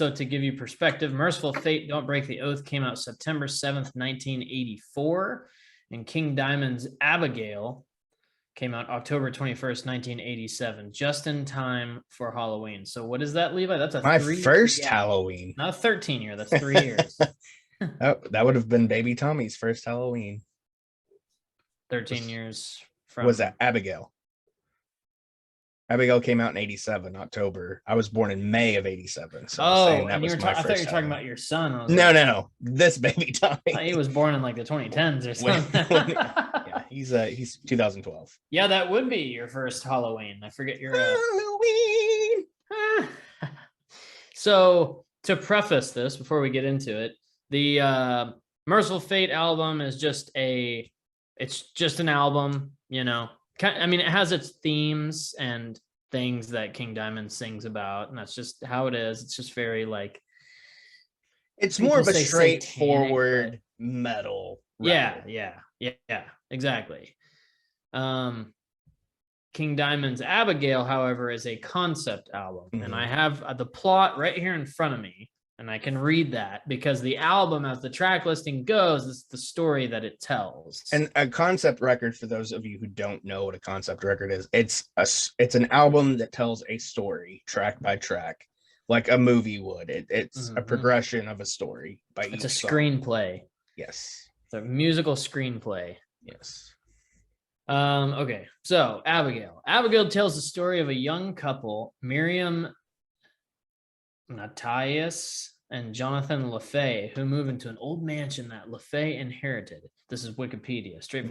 so to give you perspective, Mercyful Fate, Don't Break the Oath came out September 7th, 1984. And King Diamond's Abigail came out October 21st, 1987, just in time for Halloween. So what does that, Levi? That's a My 3 first gap. Halloween. Not a 13 year, that's 3 years. Oh, that would have been baby Tommy's first Halloween. 13 years from. Was that Abigail? Abigail came out in 87, October. I was born in May of 87. So and I thought you were talking about your son. No. This baby Tommy. He was born in like the 2010s or something. Yeah, he's 2012. Yeah, that would be your first Halloween. I forget your Halloween. So to preface this before we get into it, the Mercyful Fate album is just an album, you know. I mean, it has its themes and things that King Diamond sings about, and that's just how it is. It's just very like, it's more of a straightforward satanic, metal record. Yeah, exactly. King Diamond's Abigail, however, is a concept album, and I have the plot right here in front of me, and I can read that because the album, as the track listing goes, is the story that it tells. And a concept record, for those of you who don't know what a concept record is, it's an album that tells a story track by track, like a movie would. It's a progression of a story by each. It's a screenplay. Yes. It's a musical screenplay. Yes. Okay, so Abigail tells the story of a young couple, Miriam Natias and Jonathan LaFay, who move into an old mansion that LaFay inherited. This is Wikipedia, straight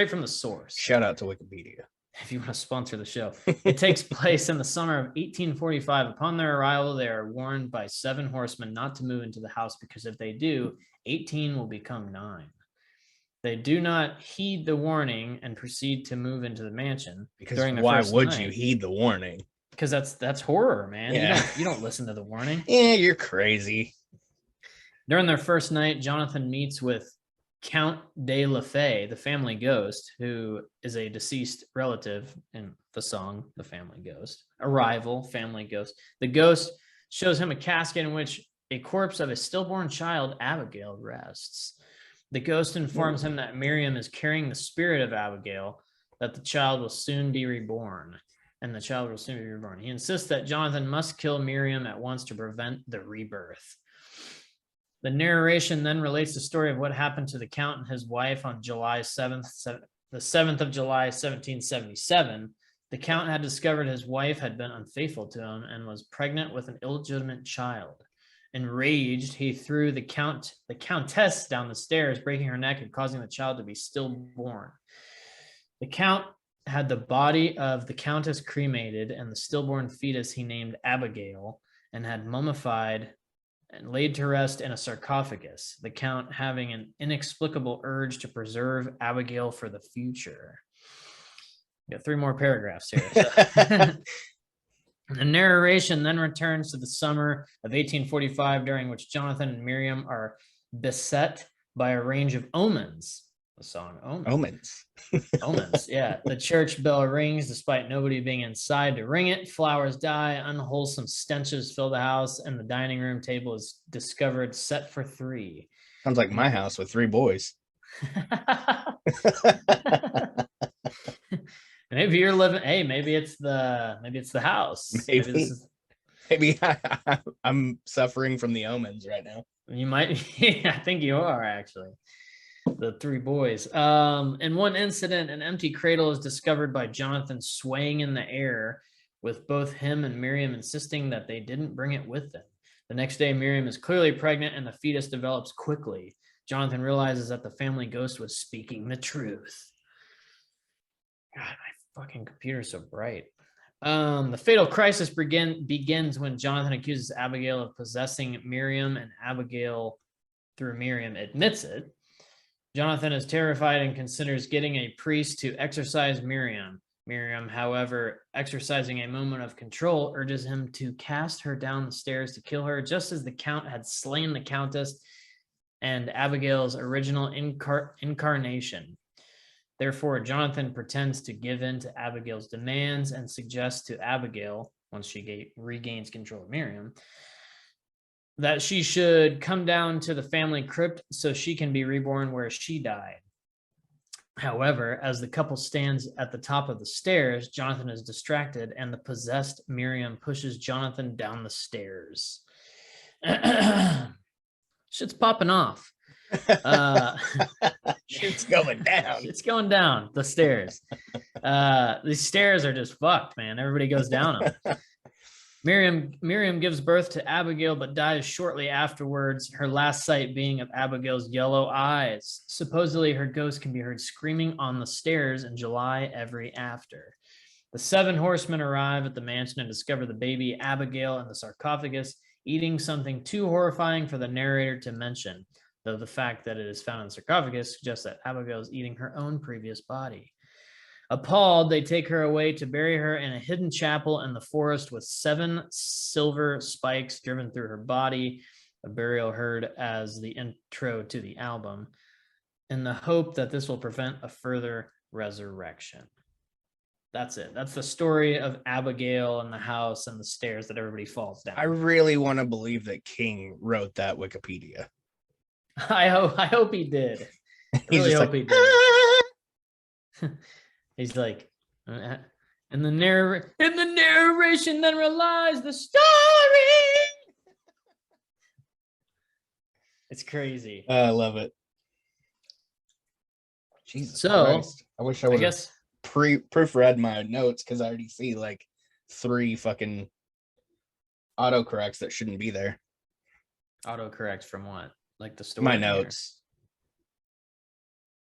from the source. Shout out to Wikipedia. If you want to sponsor the show. It takes place in the summer of 1845. Upon their arrival, they are warned by 7 horsemen not to move into the house because if they do, 18 will become 9. They do not heed the warning and proceed to move into the mansion. Because why would you heed the warning? Because that's horror, man. Yeah. You don't listen to the warning. Yeah, you're crazy. During their first night, Jonathan meets with Count de LaFay, the family ghost, who is a deceased relative in the song The Family Ghost. A rival family ghost. The ghost shows him a casket in which a corpse of a stillborn child, Abigail, rests. The ghost informs him that Miriam is carrying the spirit of Abigail, that the child will soon be reborn. He insists that Jonathan must kill Miriam at once to prevent the rebirth. The narration then relates the story of what happened to the Count and his wife on July 7th, the 7th of July, 1777. The Count had discovered his wife had been unfaithful to him and was pregnant with an illegitimate child. Enraged, he threw the Countess down the stairs, breaking her neck and causing the child to be stillborn. The Count had the body of the Countess cremated and the stillborn fetus he named Abigail and had mummified and laid to rest in a sarcophagus, the Count having an inexplicable urge to preserve Abigail for the future. We got 3 more paragraphs here. So. The narration then returns to the summer of 1845, during which Jonathan and Miriam are beset by a range of omens. The song Omens. Omens, yeah. The church bell rings despite nobody being inside to ring it. Flowers die, unwholesome stenches fill the house, and the dining room table is discovered set for 3. Sounds like my house with 3 boys. Maybe you're living. Hey, maybe it's the house. Maybe I'm suffering from the omens right now. You might. I think you are actually. The 3 boys. In one incident, an empty cradle is discovered by Jonathan swaying in the air, with both him and Miriam insisting that they didn't bring it with them. The next day, Miriam is clearly pregnant and the fetus develops quickly. Jonathan realizes that the family ghost was speaking the truth. God, my fucking computer's so bright. The fatal crisis begins when Jonathan accuses Abigail of possessing Miriam, and Abigail, through Miriam, admits it. Jonathan is terrified and considers getting a priest to exorcise Miriam. Miriam, however, exercising a moment of control, urges him to cast her down the stairs to kill her, just as the Count had slain the Countess and Abigail's original incarnation. Therefore, Jonathan pretends to give in to Abigail's demands and suggests to Abigail, once she regains control of Miriam, that she should come down to the family crypt so she can be reborn where she died. However, as the couple stands at the top of the stairs, Jonathan is distracted and the possessed Miriam pushes Jonathan down the stairs. Shit's popping off. Shit's going down. It's going down the stairs. These stairs are just fucked, man. Everybody goes down them. Miriam gives birth to Abigail, but dies shortly afterwards, her last sight being of Abigail's yellow eyes. Supposedly, her ghost can be heard screaming on the stairs in July every after. The 7 horsemen arrive at the mansion and discover the baby Abigail in the sarcophagus, eating something too horrifying for the narrator to mention, though the fact that it is found in the sarcophagus suggests that Abigail is eating her own previous body. Appalled, they take her away to bury her in a hidden chapel in the forest with 7 silver spikes driven through her body, a burial heard as the intro to the album, in the hope that this will prevent a further resurrection. That's it. That's the story of Abigail and the house and the stairs that everybody falls down. I really want to believe that King wrote that Wikipedia. I hope he did. I really hope he did. He's like, in the narration then relies the story. It's crazy. I love it. Jesus so Christ. I wish I would have proofread my notes because I already see like 3 fucking autocorrects that shouldn't be there. Autocorrect from what? Like the story? My notes.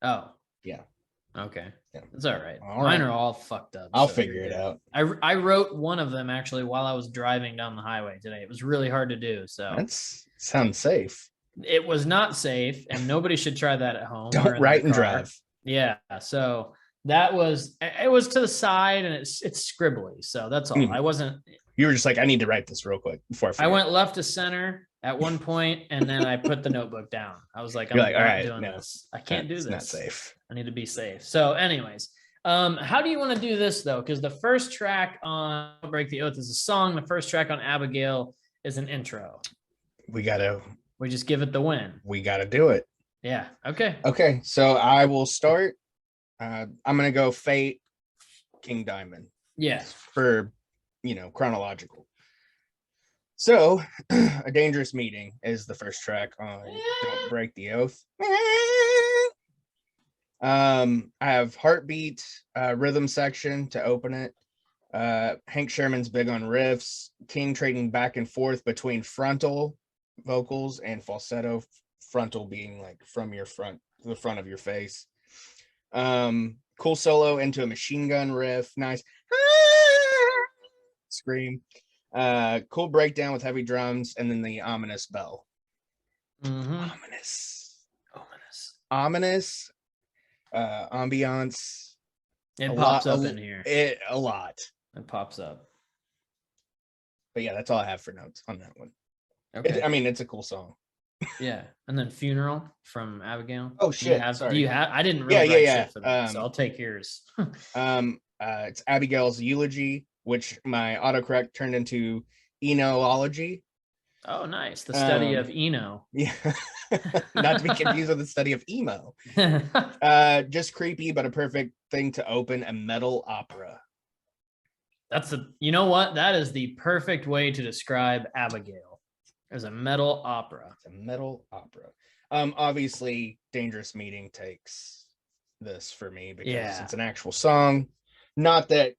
Oh. Yeah. Okay. Yeah. It's all right. All Mine right. are all fucked up. I'll figure it out. I wrote one of them actually while I was driving down the highway today. It was really hard to do. So sounds safe. It was not safe, and nobody should try that at home. Don't write and drive. Yeah. So it was to the side and it's scribbly. So that's all. I wasn't. You were just like, I need to write this real quick before I went left to center at one point, and then I put the notebook down. I was like, I'm not doing this. I can't do this. It's not safe. I need to be safe. So anyways, how do you want to do this though? Because the first track on Break the Oath is a song. The first track on Abigail is an intro. We just give it the win. We got to do it. Yeah. Okay. Okay. So I will start. I'm going to go Fate, King Diamond. Yeah. For, chronological. So, A Dangerous Meeting is the first track on Don't Break the Oath. I have Heartbeat, rhythm section to open it. Hank Sherman's big on riffs. King trading back and forth between frontal vocals and falsetto, frontal being like from the front of your face. Cool solo into a machine gun riff. Nice scream. Cool breakdown with heavy drums, and then the ominous bell. Mm-hmm. Ominous. Ambiance. It pops up in here. A lot. It pops up. But yeah, that's all I have for notes on that one. Okay. It's a cool song. Yeah, and then Funeral from Abigail. Oh shit! Do you have? I didn't really write shit for that, so I'll take yours. It's Abigail's eulogy, which my autocorrect turned into enology. Oh, nice. The study of Eno. Yeah, not to be confused with the study of emo. Just creepy, but a perfect thing to open a metal opera. You know what? That is the perfect way to describe Abigail. As a metal opera. It's a metal opera. Obviously, Dangerous Meeting takes this for me because it's an actual song. Not that,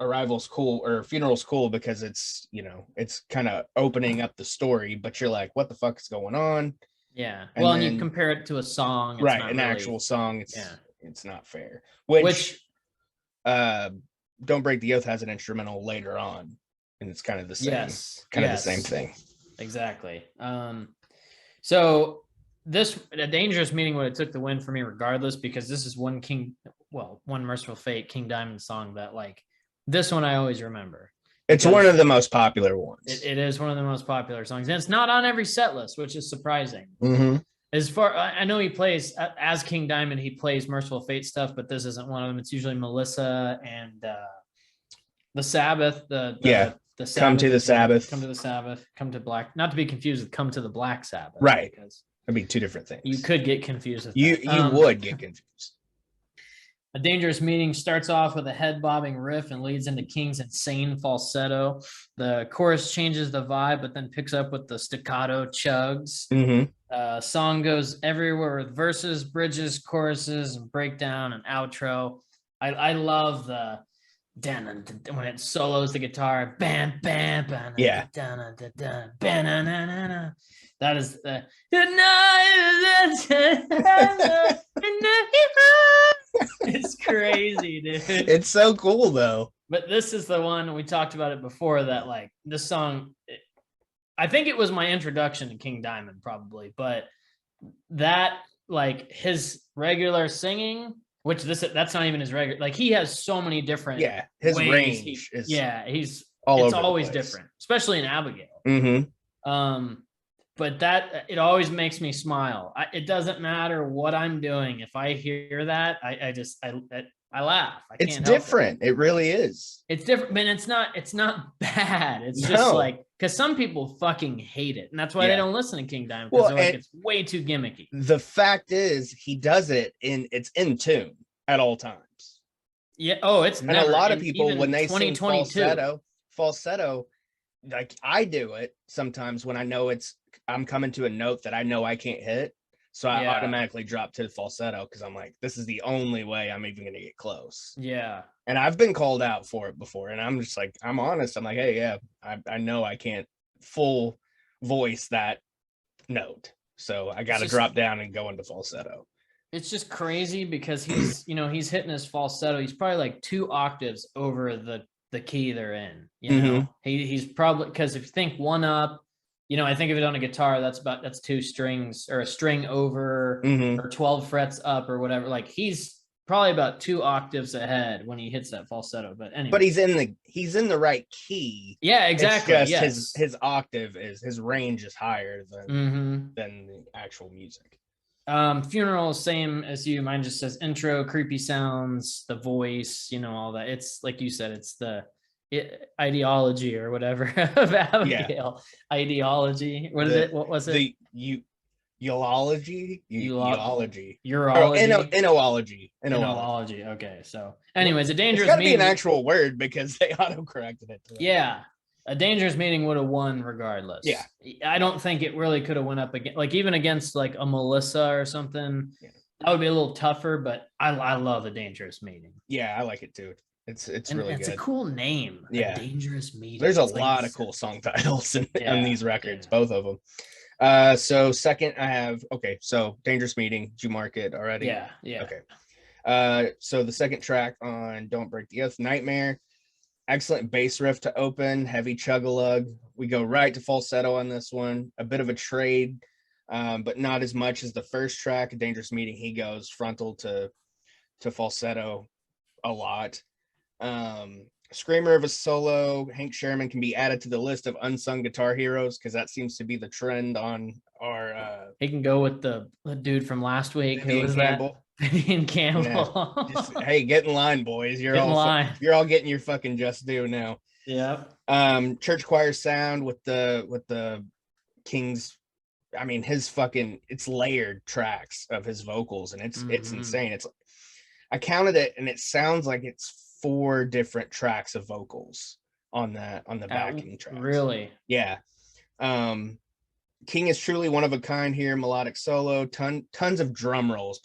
Arrival's cool or Funeral's cool because it's, it's kind of opening up the story, but you're like, what the fuck is going on? Yeah. And you compare it to a song. It's right. Actual song. It's not fair. Which Don't Break the Oath has an instrumental later on. And it's kind of the same, the same thing. Exactly. So A Dangerous Meeting would have took the win for me regardless, because this is one Mercyful Fate, King Diamond song that this one I always remember. It's one of the most popular ones. It is one of the most popular songs, and it's not on every set list, which is surprising. Mm-hmm. I know he plays as King Diamond, he plays Mercyful Fate stuff, but this isn't one of them. It's usually Melissa and the Sabbath, the the Come Sabbath to the is Sabbath. Come to the Sabbath. Come to Black. Not to be confused with Come to the Black Sabbath. Right. Because That'd be two different things. you could get confused with you that. you would get confused. A Dangerous Meeting starts off with a head-bobbing riff and leads into King's insane falsetto. The chorus changes the vibe, but then picks up with the staccato chugs. Mm-hmm. Song goes everywhere with verses, bridges, choruses, and breakdown and outro. I love the when it solos the guitar. Bam, bam, bam. Yeah. That is the it's crazy, dude. It's so cool though. But this is the one we talked about it before that like this song I think it was my introduction to King Diamond probably, but that like his regular singing, which that's not even his regular, like he has so many different his ways range is he's all it's over always the place. different, especially in Abigail. Mm-hmm. But that it always makes me smile. It doesn't matter what I'm doing. If I hear that, I laugh. I It's can't different. It really is. It's different, but it's not bad. It's just like because some people fucking hate it, and that's why they don't listen to King Diamond because they're like it's way too gimmicky. The fact is, he does it it's in tune at all times. Yeah. Oh, it's and a lot of people when they sing falsetto, like I do it sometimes when I know I'm coming to a note that I know I can't hit. So I automatically drop to the falsetto because I'm like, this is the only way I'm even going to get close. Yeah. And I've been called out for it before. And I'm just like, I'm honest. I'm like, hey, yeah, I know I can't full voice that note. So I got to drop down and go into falsetto. It's just crazy because he's, he's hitting his falsetto. He's probably like 2 octaves over the key they're in. He's probably, because if you think 1 up, I think of it on a guitar, that's 2 strings or a string over or 12 frets up or whatever. Like he's probably about 2 octaves ahead when he hits that falsetto. But anyway, but he's in the right key. Yeah, exactly. It's just his octave his range is higher than the actual music. Funeral, same as you. Mine just says intro, creepy sounds, the voice, all that. It's like you said, it's the ideology or whatever of Abigail. Ideology. What is it? What was it? The Eology. Enology. Okay. So anyways, a dangerous it's gotta meeting. be an actual word because they auto-corrected it. Yeah. A Dangerous Meeting would have won regardless. Yeah. I don't think it really could have went up again. Like even against like a Melissa or something, that would be a little tougher, but I love A Dangerous Meeting. Yeah, I like it too. It's really good. It's a cool name. Yeah. A Dangerous Meeting. There's a lot of cool song titles on these records, both of them. So second I have, so Dangerous Meeting. Did you mark it already? Yeah. Okay. So the second track on Don't Break the Oath, Nightmare. Excellent bass riff to open, heavy chug-a-lug. We go right to falsetto on this one. A bit of a trade, but not as much as the first track, A Dangerous Meeting. He goes frontal to falsetto a lot. Screamer of a solo. Hank Sherman can be added to the list of unsung guitar heroes because that seems to be the trend on our. He can go with the dude from last week. Who was Campbell. that? Vivian Campbell. Yeah. Hey, get in line, boys. You're all getting your fucking just due now. Yeah. Church choir sound with the King's. I mean, it's layered tracks of his vocals, and it's insane. I counted it, and it sounds like it's 4 different tracks of vocals on the backing tracks. Really? Yeah. King is truly one of a kind here. Melodic solo, tons of drum rolls.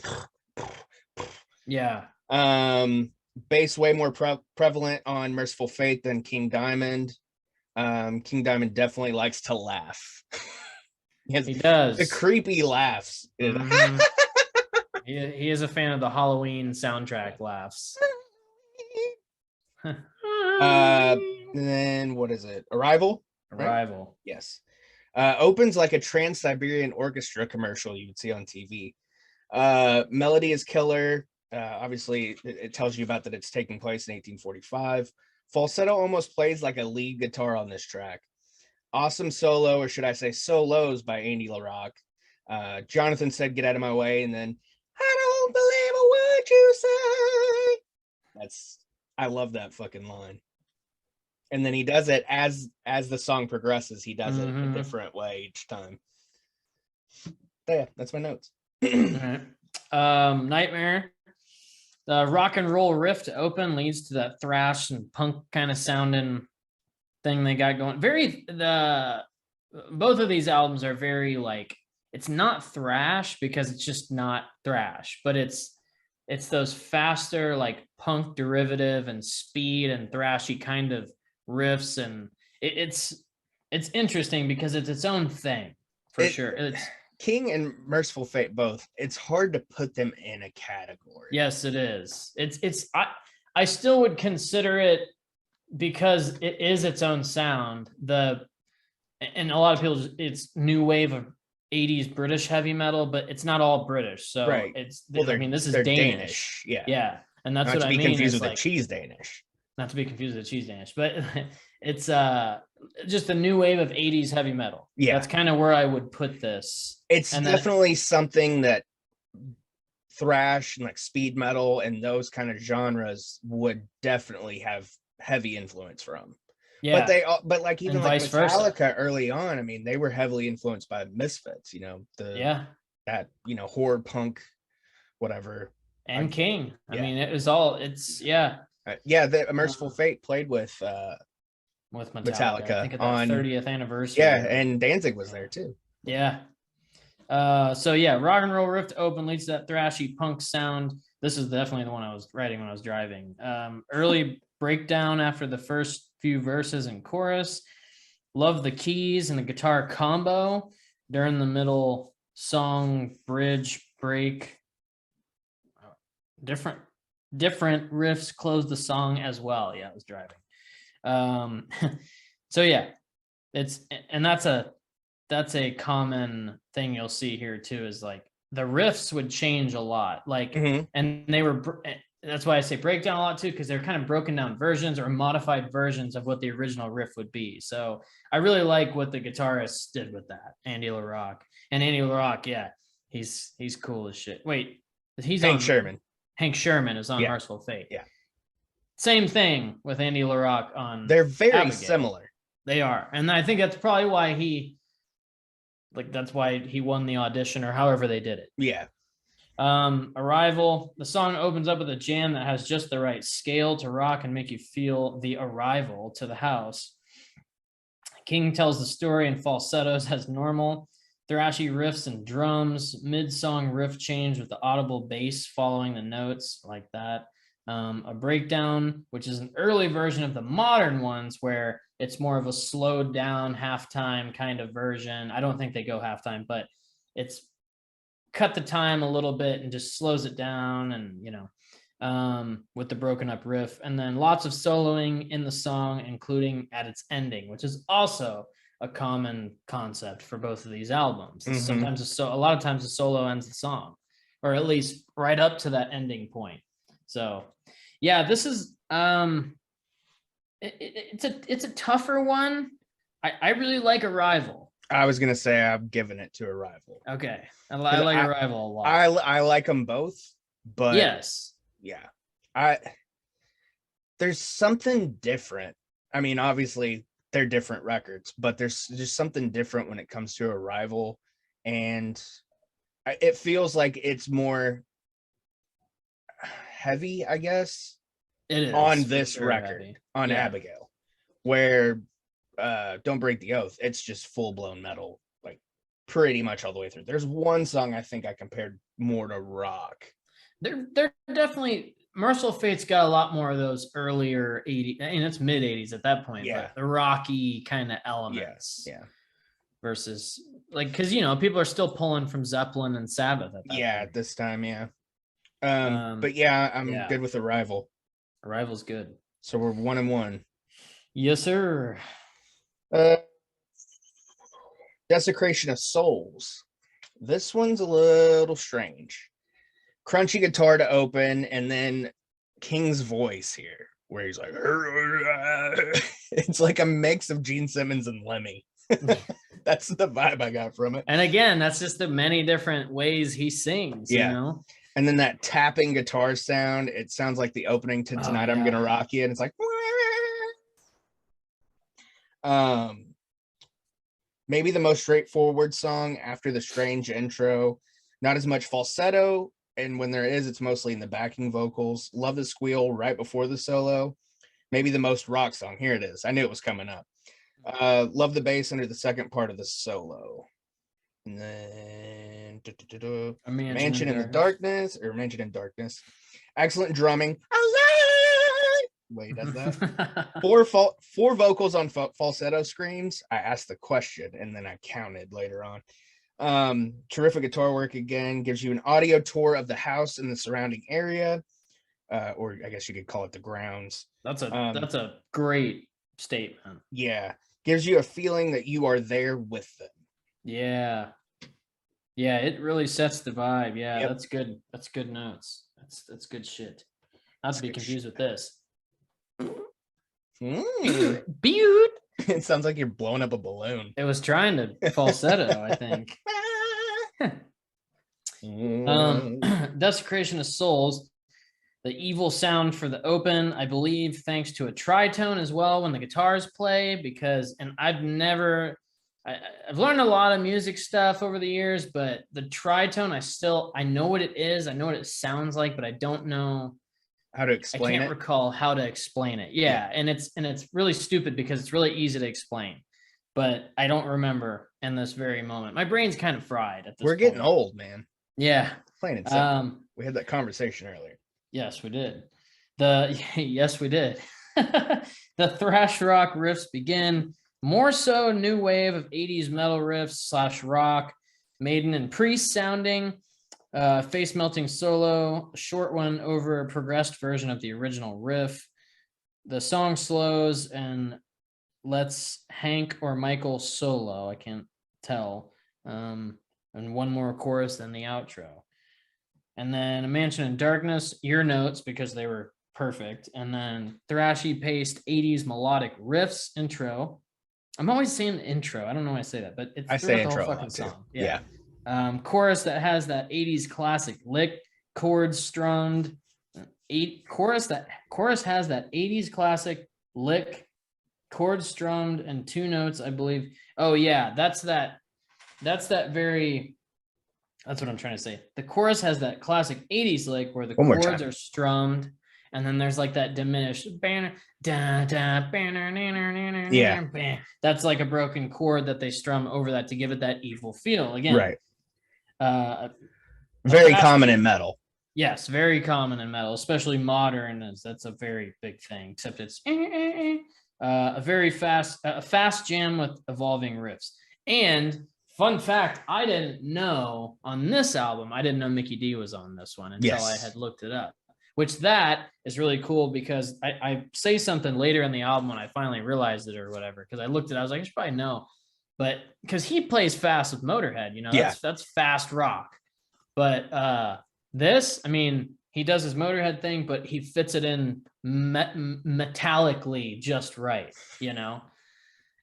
Yeah. Bass way more prevalent on Mercyful Fate than King Diamond. King Diamond definitely likes to laugh. He does. The creepy laughs. He is a fan of the Halloween soundtrack laughs. Then what is it? Arrival? Arrival. Right? Yes. Opens like a Trans-Siberian Orchestra commercial you would see on TV. Melody is killer. Obviously, it tells you about that it's taking place in 1845. Falsetto almost plays like a lead guitar on this track. Awesome solo, or should I say solos, by Andy LaRocque. Jonathan said, "Get out of my way," and then, "I don't believe a word you say." I love that fucking line. And then he does it as the song progresses. He does it a Mhm. different way each time. But yeah, that's my notes. All right. Nightmare. The rock and roll riff to open leads to that thrash and punk kind of sounding thing they got going. Both of these albums are very like, it's not thrash because it's just not thrash, but it's those faster like punk derivative and speed and thrashy kind of riffs, and it's interesting because it's its own thing for sure. It's King and Mercyful Fate both. It's hard to put them in a category. Yes, it is. I still would consider it because it is its own sound. And a lot of people, it's new wave of 80s British heavy metal, but it's not all British. So right. I mean, this is Danish. Yeah. Yeah. And that's not what to I be mean. Confused with like, the cheese Danish. Not to be confused with the cheese Danish, but it's just a new wave of 80s heavy metal. Yeah. That's kind of where I would put this. It's definitely something that thrash and like speed metal and those kind of genres would definitely have heavy influence from. Yeah. But like even like Metallica early on, I mean, they were heavily influenced by Misfits, you know, that, you know, horror punk, whatever. And King. I mean, the Mercyful Fate played with Metallica I think at the 30th anniversary. Yeah, and Danzig was there too. Yeah. So yeah, rock and roll riff to open leads to that thrashy punk sound. This is definitely the one I was writing when I was driving. Early breakdown after the first few verses and chorus. Love the keys and the guitar combo during the middle song bridge break. Different riffs close the song as well. Yeah, I was driving. So yeah, that's a common thing you'll see here too, is like the riffs would change a lot, like, and they were, that's why I say breakdown a lot too, because they're kind of broken down versions or modified versions of what the original riff would be. So I really like what the guitarist did with that, Andy LaRocque. And Andy LaRocque, yeah, he's cool as shit. Wait, he's Hank Sherman. Hank Sherman is on Mercyful Fate. Yeah. Same thing with Andy LaRocque on. They're very Abigail. similar. They are. And I think that's probably why that's why he won the audition, or however they did it. Yeah. Arrival. The song opens up with a jam that has just the right scale to rock and make you feel the arrival to the house. King tells the story in falsettos as normal. Thrashy riffs and drums, mid-song riff change with the audible bass following the notes, like that. A breakdown, which is an early version of the modern ones where it's more of a slowed down halftime kind of version. I don't think they go halftime, but it's cut the time a little bit and just slows it down, and with the broken up riff, and then lots of soloing in the song, including at its ending, which is also a common concept for both of these albums. Sometimes a lot of times the solo ends the song, or at least right up to that ending point. So yeah, this is it's a tougher one. I really like Arrival. I was gonna say I'm giving it to Arrival. Okay, I like Arrival a lot. I like them both, but yes, yeah, there's something different. I mean, obviously they're different records, but there's just something different when it comes to Arrival, and it feels like it's more heavy, I guess. It is on this record heavy. On Abigail, where Don't Break the Oath, it's just full-blown metal, like pretty much all the way through. There's one song I think I compared more to rock. They're definitely, Mercyful Fate's got a lot more of those earlier 80s, and it's mid 80s at that point, but the rocky kind of elements. Yeah. Versus, like, because people are still pulling from Zeppelin and Sabbath at that point. At this time, but yeah, I'm good with Arrival. Arrival's good. So we're 1-1. Yes, sir. Desecration of Souls. This one's a little strange. Crunchy guitar to open, and then King's voice here, where he's like, it's like a mix of Gene Simmons and Lemmy. That's the vibe I got from it. And again, that's just the many different ways he sings, And then that tapping guitar sound, it sounds like the opening to Tonight I'm Gonna Rock You, and it's like, Maybe the most straightforward song after the strange intro. Not as much falsetto, and when there is, it's mostly in the backing vocals. Love the squeal right before the solo. Maybe the most rock song. Here it is. I knew it was coming up. Love the bass under the second part of the solo. And then Mansion in the Darkness, or Mansion in Darkness. Excellent drumming. Wait, does that? Four vocals on falsetto screams. I asked the question and then I counted later on. Terrific guitar work again. Gives you an audio tour of the house and the surrounding area, or I guess you could call it the grounds. That's a great statement. Yeah, gives you a feeling that you are there with them. Yeah, it really sets the vibe. Yeah, yep. That's good. That's good notes. That's good shit. Not to be confused with this. Beaut. It sounds like you're blowing up a balloon. It was trying to falsetto, I think. Desecration of Souls. The evil sound for the open, I believe, thanks to a tritone as well when the guitars play, and I've learned a lot of music stuff over the years, but the tritone, I know what it is. I know what it sounds like, but I don't know how to explain it. I can't recall how to explain it. Yeah. And it's really stupid because it's really easy to explain, but I don't remember in this very moment. My brain's kind of fried at this point. Getting old, man. Yeah. Plain and simple. We had that conversation earlier. Yes, we did. Yes, we did. The thrash rock riffs begin. More so new wave of 80s metal riffs / rock, Maiden and Priest sounding, face melting solo, a short one over a progressed version of the original riff. The song slows and lets Hank or Michael solo. I can't tell. And one more chorus than the outro. And then A Mansion in Darkness, your notes, because they were perfect. And then thrashy paced 80s melodic riffs intro. I'm always saying intro. I don't know why I say that, but it's I say intro the whole fucking song. Too. Yeah. Chorus that has that 80s classic lick, chords strummed. Chorus has that 80s classic lick, chords strummed, and two notes, I believe. Oh yeah, that's what I'm trying to say. The chorus has that classic 80s lick where the chords are strummed, and then there's like that diminished banner. Yeah. That's like a broken chord that they strum over that to give it that evil feel. Again, right. Very common in metal. Yes, very common in metal, especially modern. That's a very big thing, except it's a very fast jam with evolving riffs. And fun fact, I didn't know on this album, I didn't know Mickey D was on this one until I had looked it up, which that is really cool because I say something later in the album when I finally realized it or whatever, because I looked at it, I was like, I should probably know, but because he plays fast with Motorhead, that's fast rock. But this, I mean, he does his Motorhead thing, but he fits it in metallically just right,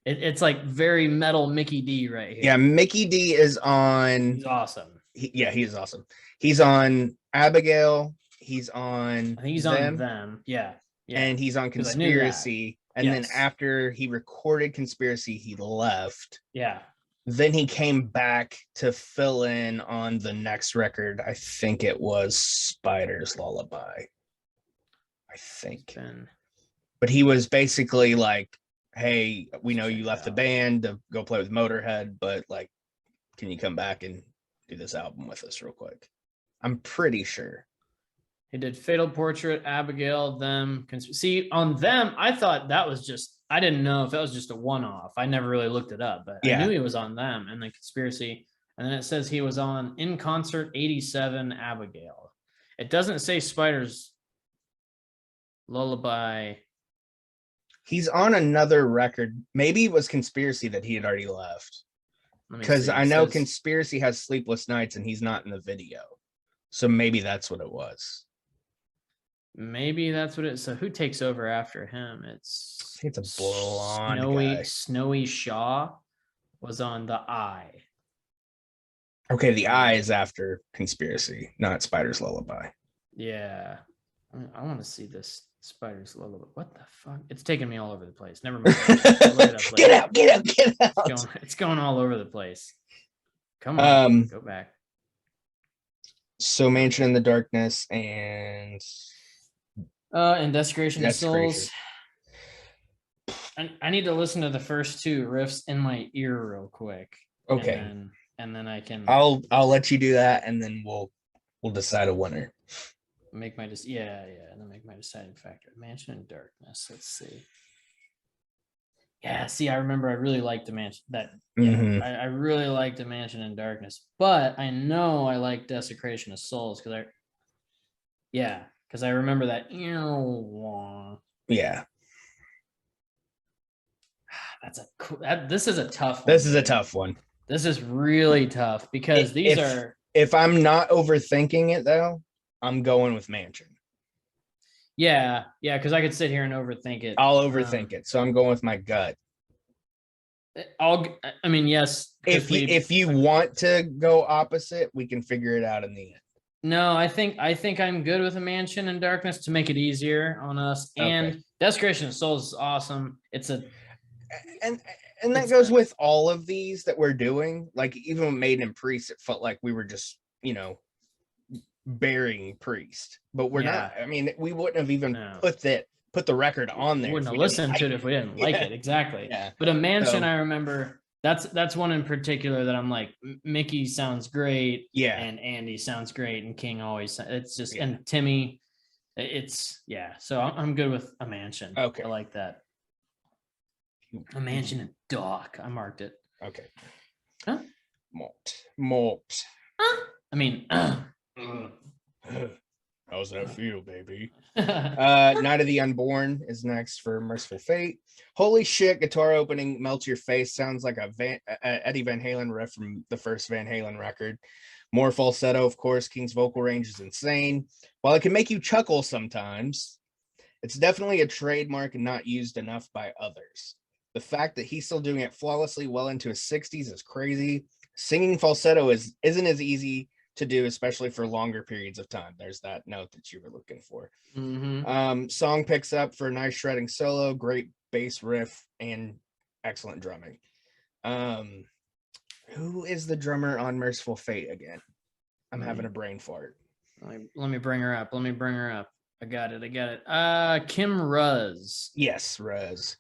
It's like very metal Mickey D right here. Yeah, Mickey D is on. He's awesome. He's awesome. He's on Abigail. He's on. I think he's on them. Yeah. And he's on Conspiracy. And then after he recorded Conspiracy, he left. Yeah. Then he came back to fill in on the next record. I think it was Spider's Lullaby. I think. But he was basically like, hey, we know you left the band to go play with Motorhead, but like, can you come back and do this album with us real quick? I'm pretty sure. He did Fatal Portrait, Abigail, them. See, on them, I thought that was just, I didn't know if that was just a one-off. I never really looked it up, but I knew he was on them and then Conspiracy. And then it says he was on In Concert 87, Abigail. It doesn't say Spider's Lullaby. He's on another record. Maybe it was Conspiracy that he had already left. Because I know Conspiracy has Sleepless Nights and he's not in the video. So maybe that's what it was. Maybe that's what it is. So who takes over after him? It's a blonde guy. Snowy Shaw was on The Eye. Okay, The Eye is after Conspiracy, not Spider's Lullaby. Yeah. I want to see this Spiders Lullaby. What the fuck? It's taking me all over the place. Never mind. Look it up later. Get out, get out, get out. It's going all over the place. Come on, go back. So Mansion in the Darkness and Desecration of Souls. I need to listen to the first two riffs in my ear real quick. Okay. And then I can I'll let you do that, and then we'll decide a winner. Make my and then make my deciding factor. Mansion in Darkness. Let's see. Yeah, see, I remember I really liked the Mansion. I really liked the Mansion in Darkness, but I know I like Desecration of Souls because I remember that. Yeah, that's a cool. This is a tough one. This is a tough one. This is really tough because these are. If I'm not overthinking it though, I'm going with Mansion. Yeah, because I could sit here and overthink it. I'll overthink it, so I'm going with my gut. Yes. If you want to go opposite, we can figure it out in the end. No, I think I'm good with a Mansion in Darkness to make it easier on us. And Desecration of Souls is awesome. It's a and that goes with all of these that we're doing. Like even with Maiden and Priest, it felt like we were just, burying Priest, but we're not. I mean, we wouldn't have even put the record on there. We wouldn't have listened to it if we didn't like it. Exactly. Yeah. But a Mansion, I remember that's one in particular that I'm like, Mickey sounds great. Yeah. And Andy sounds great. And King always, it's just, and Timmy, So I'm good with a Mansion. Okay. I like that. A Mansion in Dock. I marked it. Okay. Huh? Malt. I mean, how's that feel, baby? Night of the Unborn is next for Mercyful Fate. Holy shit, guitar opening melts your face. Sounds like a Eddie Van Halen riff from the first Van Halen record. More falsetto, of course. King's vocal range is insane. While it can make you chuckle sometimes, it's definitely a trademark and not used enough by others. The fact that he's still doing it flawlessly well into his 60s is crazy. Singing falsetto isn't as easy to do, especially for longer periods of time. There's that note that you were looking for. Song picks up for a nice shredding solo, great bass riff, and excellent drumming. Who is the drummer on Mercyful Fate again? I'm having a brain fart. Let me bring her up. I got it. Kim Ruz. Yes, Ruz.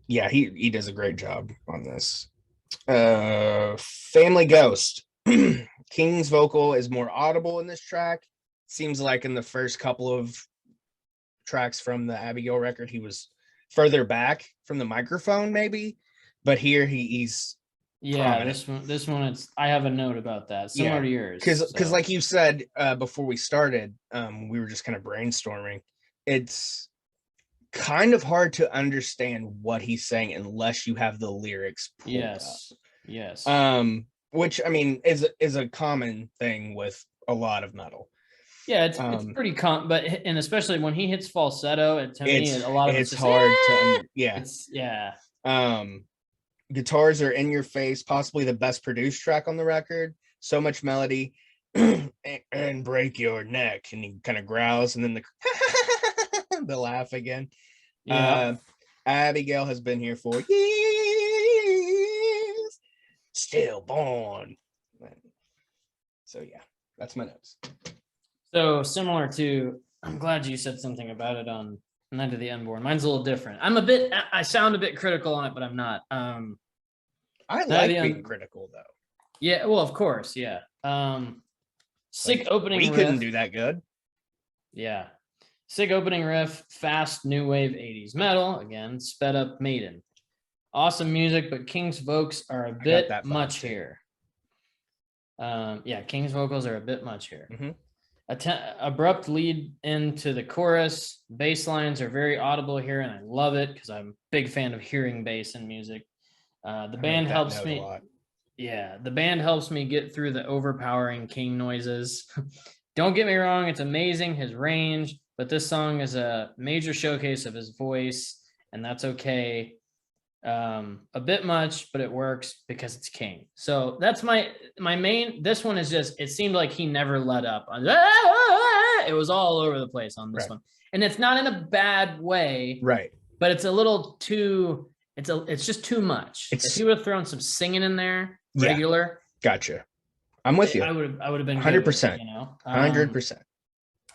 He does a great job on this. Family Ghost. King's vocal is more audible in this track. Seems like in the first couple of tracks from the Abigail record, he was further back from the microphone, maybe. But here he's prominent. This one I have a note about that, similar to yours. Because like you said before we started, we were just kind of brainstorming. It's kind of hard to understand what he's saying unless you have the lyrics pulled up. Yes. Which I mean is a common thing with a lot of metal. Yeah, it's pretty but especially when he hits falsetto, to me a lot of it's hard to guitars are in your face, possibly the best produced track on the record. So much melody and break your neck, and he kind of growls, and then the laugh again. Abigail has been here for years, still born. So yeah, that's my notes. So similar to, I'm glad you said something about it on Night of the Unborn. Mine's a little different. I sound a bit critical on it, but I'm not. I like being critical though. Yeah, well, of course, yeah. Sick opening riff. We couldn't do that good. Yeah. Sick opening riff, fast new wave 80s metal, again, sped up Maiden. Awesome music, but King's vocals are a bit much here. King's vocals are a bit much here. Abrupt lead into the chorus. Bass lines are very audible here, and I love it because I'm a big fan of hearing bass in music. The band helps me. The band helps me get through the overpowering King noises. Don't get me wrong, it's amazing, his range, but this song is a major showcase of his voice, and that's okay. A bit much, but it works because it's King. So that's my main. This one is just, it seemed like he never let up. It was all over the place on this Right. one. And it's not in a bad way, Right. but it's a little too, it's just too much. It's- if he would have thrown some singing in there, Yeah. regular, Gotcha. I'm with you. I would have been 100%. You know, 100%.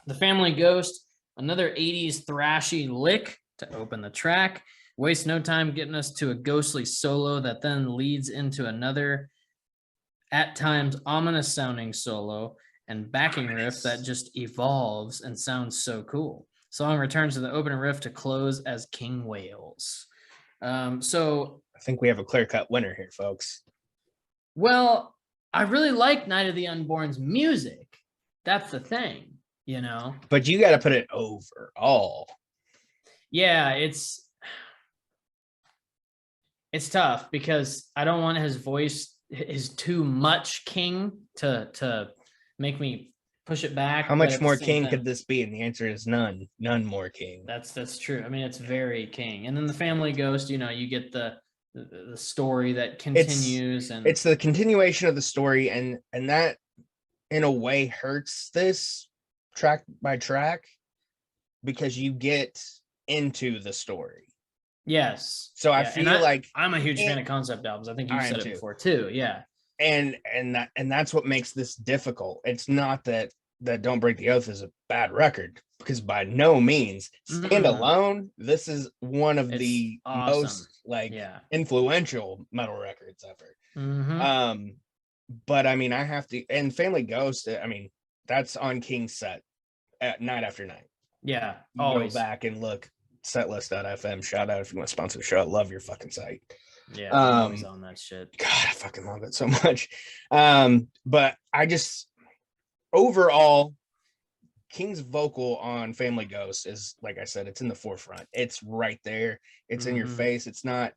The Family Ghost, another 80s thrashy lick to open the track. Waste no time getting us to a ghostly solo that then leads into another, at times, ominous sounding solo and backing riff that just evolves and sounds so cool. Song returns to the opening riff to close as King wails. So I think we have a clear-cut winner here, folks. Well, I really like Night of the Unborn's music. That's the thing, you know. But you got to put it overall. Yeah, it's tough because I don't want his voice is too much King to make me push it back. How much more King could this be? And the answer is none. None more King. That's true. I mean, it's very King. And then the Family Ghost, you know, you get the story that continues, and it's the continuation of the story, and that in a way hurts this track by track because you get into the story. Yes. So I feel like I'm a huge fan of concept albums. I think you've said it before too. Yeah. And that's what makes this difficult. It's not that Don't Break the Oath is a bad record, because by no means, stand alone, this is one of the most influential metal records ever. But I mean, I have to, and Family Ghost, I mean, that's on King's set at night after night. Yeah, always go back and look, setlist.fm. Shout out if you want to sponsor the show. I love your fucking site. Yeah, I'm always on that shit. God, I fucking love it so much. But I just, overall, King's vocal on Family Ghost is, like I said, it's in the forefront. It's right there. It's in your face. It's not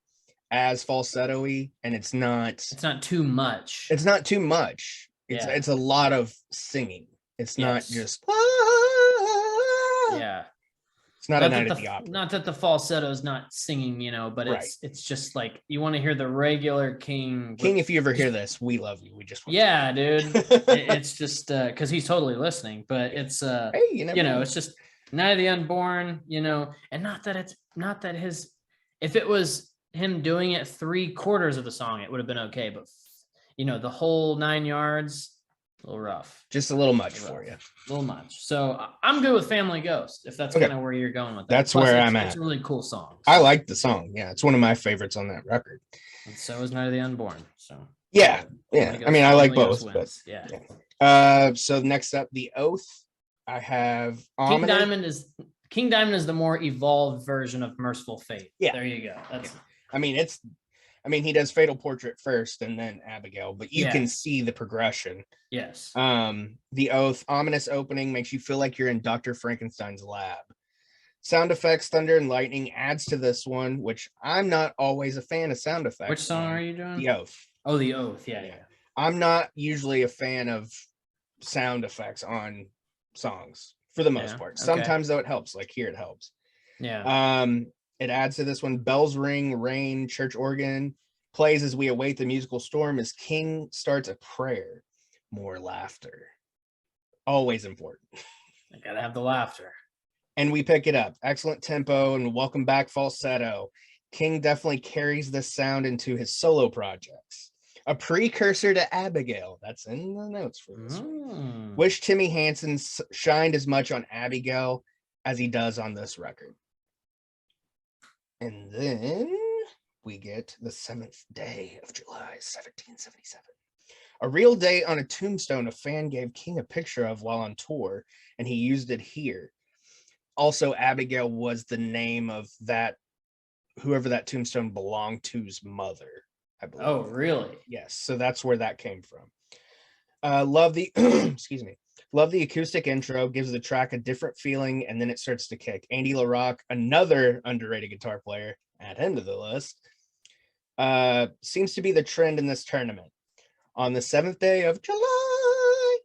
as falsetto-y, and it's not too much. It's not too much. It's a lot of singing. It's not just It's not a Night at the Opera. Not that the falsetto is not singing, you know, but it's just like you want to hear the regular King. If you ever hear this, we love you. We just want dude. It's just because he's totally listening, but it's hey, you know, it's just Night of the Unborn, you know, and not that his, if it was him doing it 3/4 of the song, it would have been okay, but you know, the whole 9 yards. A little rough. Just a little much for you. A little much. So I'm good with Family Ghost, if that's kind of where you're going with that. That's where I'm at. It's a really cool song. I like the song. Yeah, it's one of my favorites on that record. And so is Night of the Unborn. So yeah. I mean, I like both. But yeah. So next up, The Oath. I have King Diamond is the more evolved version of Mercyful Fate. Yeah. There you go. That's I mean, he does Fatal Portrait first and then Abigail, but you can see the progression. Yes. The Oath, ominous opening, makes you feel like you're in Dr. Frankenstein's lab. Sound effects, thunder and lightning adds to this one, which I'm not always a fan of sound effects. Which song are you doing? The Oath. Oh, The Oath. Yeah. I'm not usually a fan of sound effects on songs for the most part. Sometimes though it helps, like here it helps. Yeah. It adds to this one. Bells ring, rain, church organ plays as we await the musical storm as King starts a prayer. More laughter. Always important. I gotta have the laughter. And we pick it up. Excellent tempo and welcome back falsetto. King definitely carries this sound into his solo projects. A precursor to Abigail. That's in the notes for this. Wish Timmy Hansen shined as much on Abigail as he does on this record. And then we get the 7th day of July, 1777. A real date on a tombstone a fan gave King a picture of while on tour, and he used it here. Also, Abigail was the name of that, whoever that tombstone belonged to's mother, I believe. Oh, really? Yes. So that's where that came from. Love the, excuse me. Love the acoustic intro, gives the track a different feeling, and then it starts to kick. Andy LaRocque, another underrated guitar player, add him to the list, seems to be the trend in this tournament. On the 7th day of July,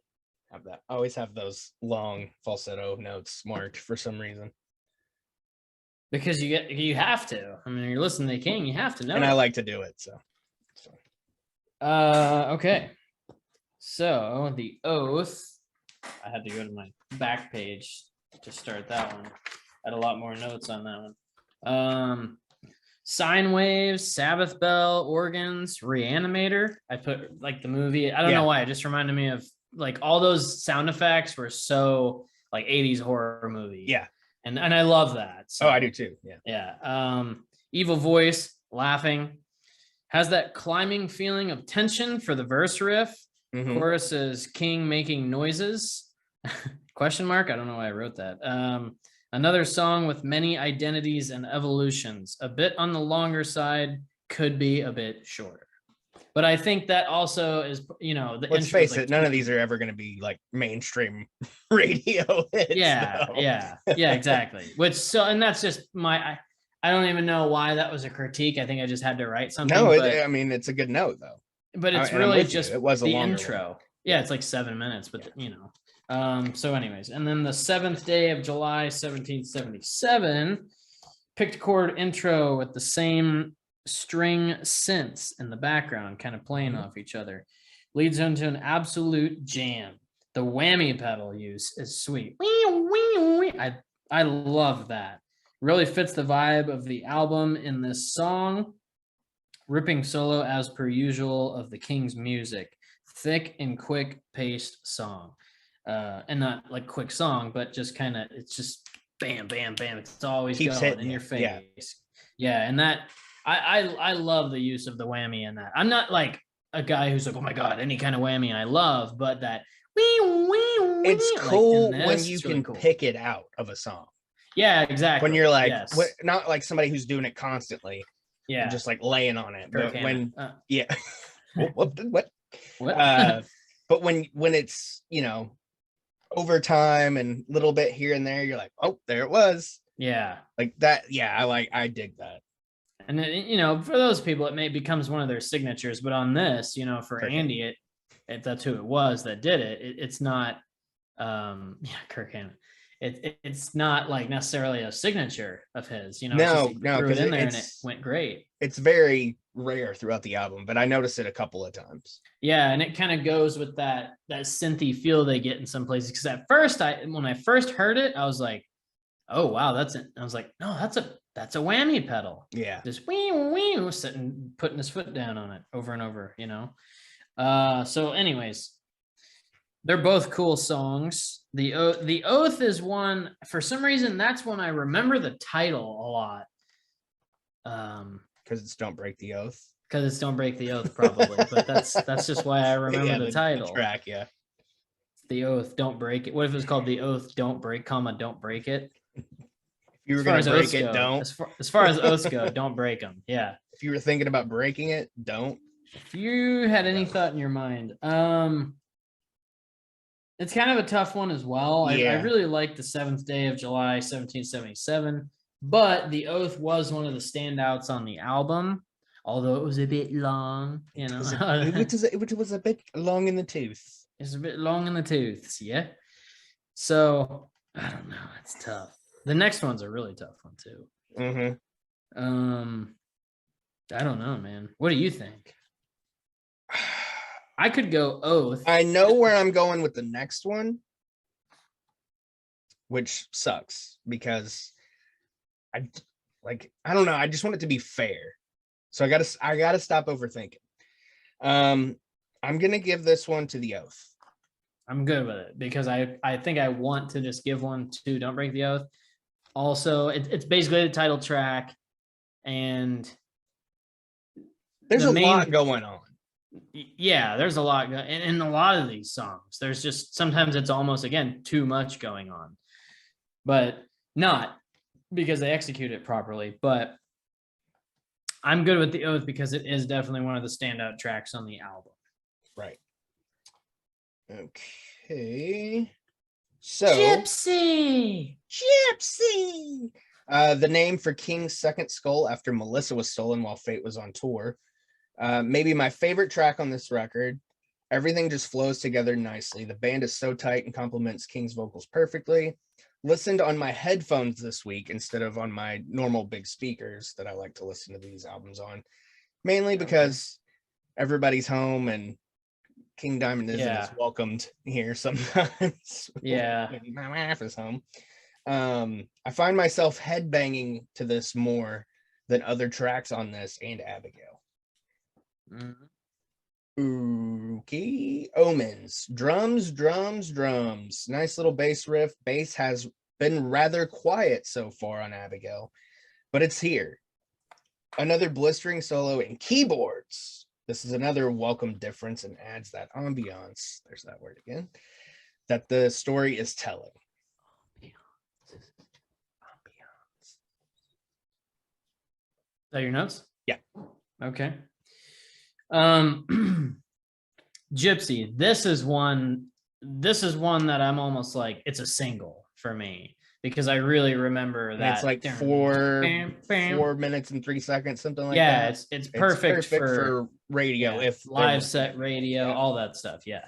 I always have those long falsetto notes marked for some reason. Because you have to. I mean, you're listening to King, you have to know. And I like to do it, so. Okay. So, The Oath. I had to go to my back page to start that one. I had a lot more notes on that one. Sine waves, Sabbath bell, organs, reanimator. I put like the movie. I don't know why. It just reminded me of like all those sound effects were so like 80s horror movie. Yeah. And I love that. So, I do too. Yeah. Yeah. Evil voice, laughing. Has that climbing feeling of tension for the verse riff. Mhm. Chorus is king making noises. Question mark. I don't know why I wrote that. Another song with many identities and evolutions. A bit on the longer side, could be a bit shorter. But I think that also is, you know, the Let's intro is face like it, none of these are ever going to be like mainstream radio hits. Yeah, though. yeah, exactly. Which so, and that's just I don't even know why that was a critique. I think I just had to write something. No, but, I mean it's a good note though. But it's And I'm really with you. just It was a the longer intro. one. Yeah, it's like 7 minutes, but you know. So anyways, and then the 7th day of July, 1777, picked chord intro with the same string synths in the background, kind of playing off each other, leads into an absolute jam. The whammy pedal use is sweet. I love that. Really fits the vibe of the album in this song. Ripping solo as per usual of the King's music. Thick and quick paced song. And not like quick song, but just kind of, it's just bam, bam, bam. It's always Keeps going hitting in your you. face. Yeah, and that I love the use of the whammy in that. I'm not like a guy who's like, oh my god, any kind of whammy I love, but that it's like cool this, when you it's can really cool. pick it out of a song. Yeah, exactly. When you're like, yes. what, not like somebody who's doing it constantly. Yeah, just like laying on it. Kirk But Hammett. when yeah, what? What? But when it's, you know, over time and little bit here and there, you're like, oh, there it was. Yeah, like that. Yeah, I dig that. And then, you know, for those people, it may becomes one of their signatures. But on this, you know, for Kirk Andy, if that's who it was that did it, it's not. Kirk Hammett. It's not like necessarily a signature of his. You know, No, it's just threw it in there and it went great. It's very rare throughout the album, but I noticed it a couple of times. Yeah, and it kind of goes with that synthy feel they get in some places. Because at first, when I first heard it, I was like, "Oh wow, that's it." I was like, "No, that's a whammy pedal." Yeah, just wee sitting, putting his foot down on it over and over. You know. So, anyways, they're both cool songs. The Oath is one, for some reason, that's one I remember the title a lot. Because it's Don't Break the Oath. Because it's Don't Break the Oath, probably. But that's just why I remember the title. The track, yeah. The Oath, Don't Break It. What if it's called The Oath, Don't Break, Don't Break It? If you were going to break it, don't. As far as oaths go, don't break them. Yeah. If you were thinking about breaking it, don't. If you had any thought in your mind, it's kind of a tough one as well. Yeah. I really like the 7th day of July, 1777, but the Oath was one of the standouts on the album, although it was a bit long. You know, it was a bit long in the tooth. It's a bit long in the tooth, yeah. So I don't know. It's tough. The next one's a really tough one too. Mm-hmm. I don't know, man. What do you think? I could go Oath. I know where I'm going with the next one, which sucks because I don't know. I just want it to be fair, so I gotta stop overthinking. I'm gonna give this one to the Oath. I'm good with it because I think I want to just give one to Don't Break the Oath. Also, it's basically the title track, and there's a lot going on. Yeah, there's a lot in a lot of these songs. There's just sometimes it's almost, again, too much going on, but not because they execute it properly. But I'm good with the Oath because it is definitely one of the standout tracks on the album. Right. Okay. So Gypsy. The name for King's second skull after Melissa was stolen while Fate was on tour. Maybe my favorite track on this record. Everything just flows together nicely. The band is so tight and complements King's vocals perfectly. Listened on my headphones this week instead of on my normal big speakers that I like to listen to these albums on, mainly because everybody's home and King Diamond isn't as welcomed here sometimes. Yeah. My wife is home. I find myself headbanging to this more than other tracks on this and Abigail. Okay. Omens. Drums. Nice little bass riff. Bass has been rather quiet so far on Abigail, but it's here. Another blistering solo in keyboards. This is another welcome difference and adds that ambiance. There's that word again. That the story is telling. Ambiance. Is that your notes? Yeah. Okay. Gypsy. This is one that I'm almost like it's a single for me because I really remember that. It's like 4 minutes and 3 seconds, something like that. Yeah, it's perfect for radio, if live set radio, all that stuff. Yeah.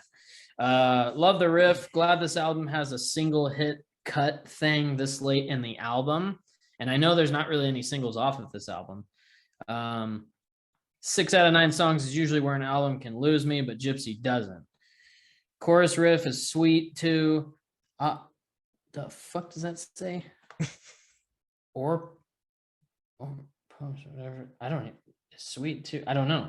Love the riff. Glad this album has a single hit cut thing this late in the album. And I know there's not really any singles off of this album. 6 out of 9 songs is usually where an album can lose me, but Gypsy doesn't. Chorus riff is sweet too. The fuck does that say? or post, whatever. I don't know. Sweet too. I don't know.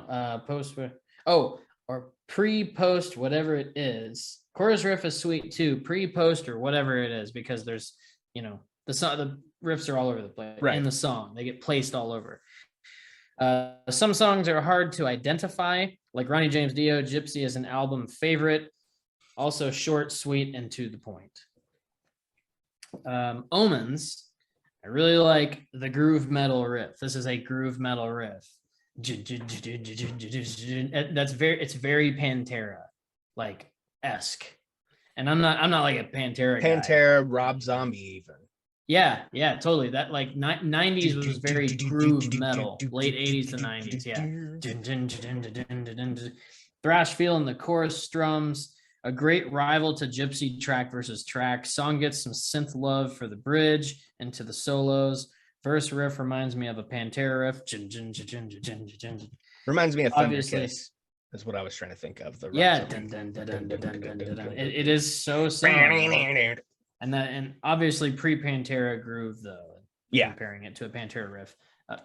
Or pre-post, whatever it is. Chorus riff is sweet too. Pre-post or whatever it is, because there's, the riffs are all over the place in the song. They get placed all over. Some songs are hard to identify, like Ronnie James Dio. Gypsy is an album favorite. Also short, sweet, and to the point. Omens, I really like the groove metal riff. This is a groove metal riff. It's very Pantera like esque, and I'm not like a Pantera guy. Rob Zombie even. Yeah, totally. That like 90s was very groove metal. Late 80s to 90s, yeah. Thrash feel in the chorus strums. A great rival to Gypsy track versus track. Song gets some synth love for the bridge and to the solos. Verse riff reminds me of a Pantera riff. Reminds me of Thunder Kiss. That's what I was trying to think of. It is so similar. And obviously pre-Pantera groove though. Yeah, comparing it to a Pantera riff.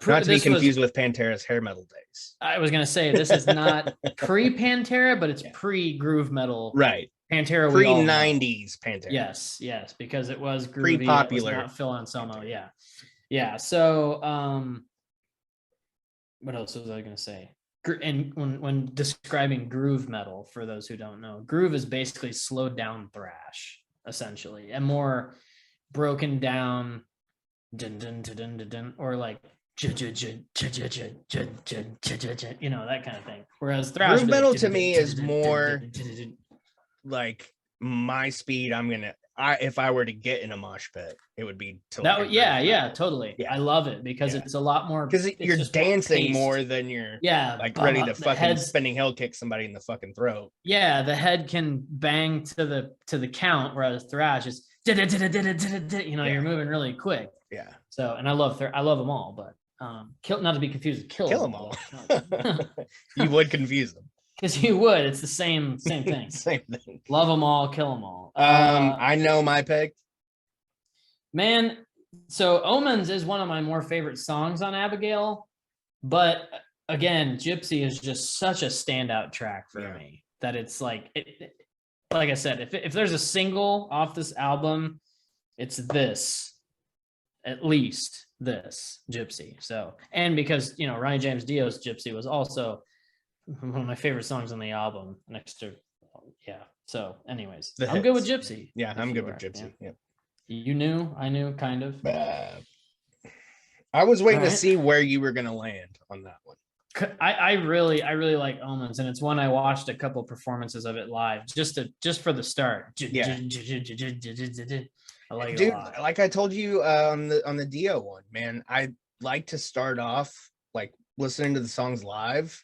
Not to be confused with Pantera's hair metal days. I was gonna say this is not pre-Pantera, but it's pre-groove metal. Right. Pantera. Pre-90s Pantera. Yes, because it was groovy. Pre-popular. It was not Phil Anselmo. Pantera. Yeah. So, what else was I gonna say? And when describing groove metal, for those who don't know, groove is basically slowed down thrash, essentially, and more broken down, or like that kind of thing. Whereas thrash groove metal to me is more like my speed. If I were to get in a mosh pit, it would be to that. Totally. Yeah. I love it because it's a lot more, because you're dancing more than you're like ready to fucking spinning hell kick somebody in the fucking throat. Yeah, the head can bang to the count, whereas thrash is you're moving really quick. Yeah. So, and I love them all, but not to be confused with kill them all. You would confuse them. Because you would. It's the same thing. Same thing. Love them all, kill them all. I know my pick. Man, so Omens is one of my more favorite songs on Abigail, but again, Gypsy is just such a standout track for me that it's like, like I said, if there's a single off this album, it's this, at least this Gypsy. So, and because Ronnie James Dio's Gypsy was also one of my favorite songs on the album, next to so anyways, I'm good with Gypsy. I'm good with Gypsy. Yeah. You knew, I knew, kind of. I was waiting to see where you were gonna land on that one. I really like Omens, and it's one I watched a couple performances of it live just for the start. Yeah. I like it a lot. Like I told you on the Dio one, man, I like to start off like listening to the songs live.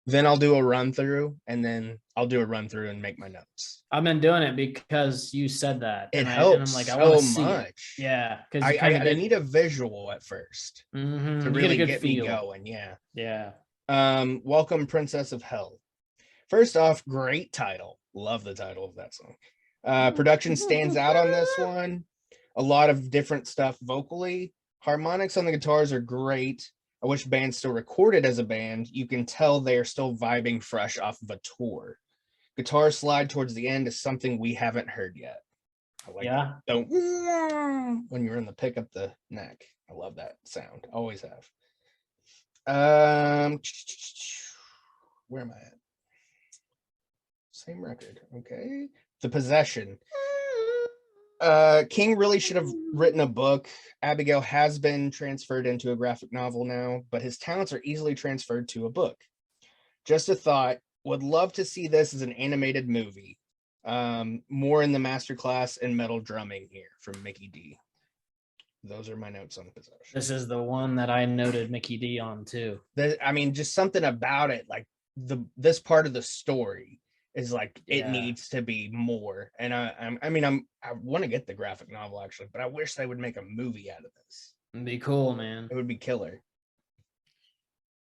Then I'll do a run through, and then I'll do a run through and make my notes. I've been doing it because you said that. It helps I so much. Yeah, because I need a visual at first to really get me going. Yeah. Yeah. Welcome, Princess of Hell. First off, great title. Love the title of that song. Production stands out on this one. A lot of different stuff vocally. Harmonics on the guitars are great. I wish bands still recorded as a band. You can tell they are still vibing fresh off of a tour. Guitar slide towards the end is something we haven't heard yet. I like that. Don't when you're in the pick up the neck. I love that sound. Always have. Where am I at? Same record. Okay. The Possession. King really should have written a book. Abigail has been transferred into a graphic novel now, but his talents are easily transferred to a book. Just a thought. Would love to see this as an animated movie. More in the masterclass in metal drumming here from Mickey D. Those are my notes on Possession. This is the one that I noted Mickey D on too. I mean, just something about it, like this part of the story is like it needs to be more. And I want to get the graphic novel actually, but I wish they would make a movie out of this. It'd be cool, man. It would be killer.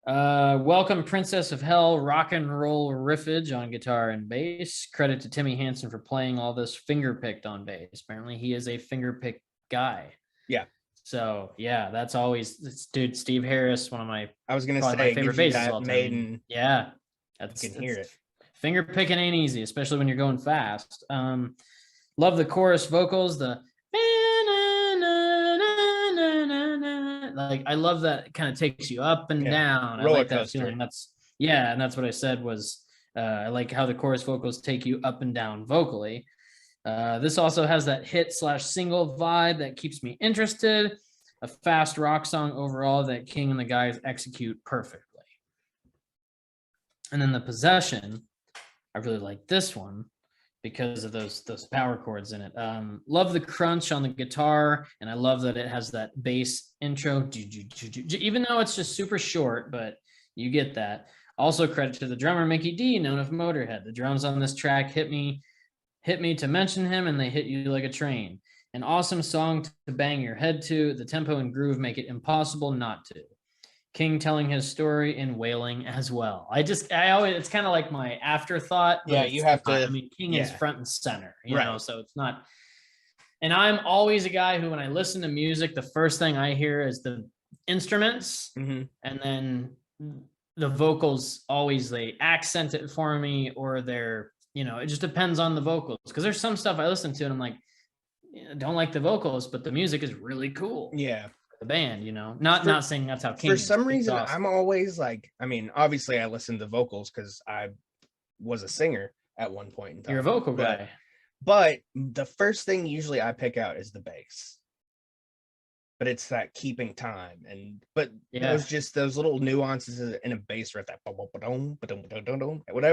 Welcome Princess of Hell, rock and roll riffage on guitar and bass. Credit to Timmy Hansen for playing all this finger picked on bass. Apparently he is a finger pick guy. Yeah. So yeah, that's always dude. Steve Harris, one of my say favorite bassists all time. Maiden. Yeah, you can hear it. Finger picking ain't easy, especially when you're going fast. Love the chorus vocals. The like I love that. It kind of takes you up and down. I like that feeling. And that's what I said was I like how the chorus vocals take you up and down vocally. This also has that hit/single vibe that keeps me interested. A fast rock song overall that King and the guys execute perfectly. And then the Possession, I really like this one because of those power chords in it. Love the crunch on the guitar, and I love that it has that bass intro, even though it's just super short, but you get that. Also credit to the drummer Mickey D, known as Motorhead. The drums on this track hit me to mention him, and they hit you like a train. An awesome song to bang your head to. The tempo and groove make it impossible not to. King telling his story in wailing as well. I always, it's kind of like my afterthought. Yeah, you have to. I mean, King is front and center, you know, so it's not. And I'm always a guy who, when I listen to music, the first thing I hear is the instruments, and then the vocals always, they accent it for me, or they're, you know, it just depends on the vocals. Because there's some stuff I listen to and I'm like, I don't like the vocals, but the music is really cool. Yeah. The band, you know, not saying that's how King for some is. reason awesome. I'm always like, I mean, obviously I listen to vocals because I was a singer at one point in time. You're a vocal guy. But the first thing usually I pick out is the bass. But it's that keeping time, those just those little nuances in a bass riff, that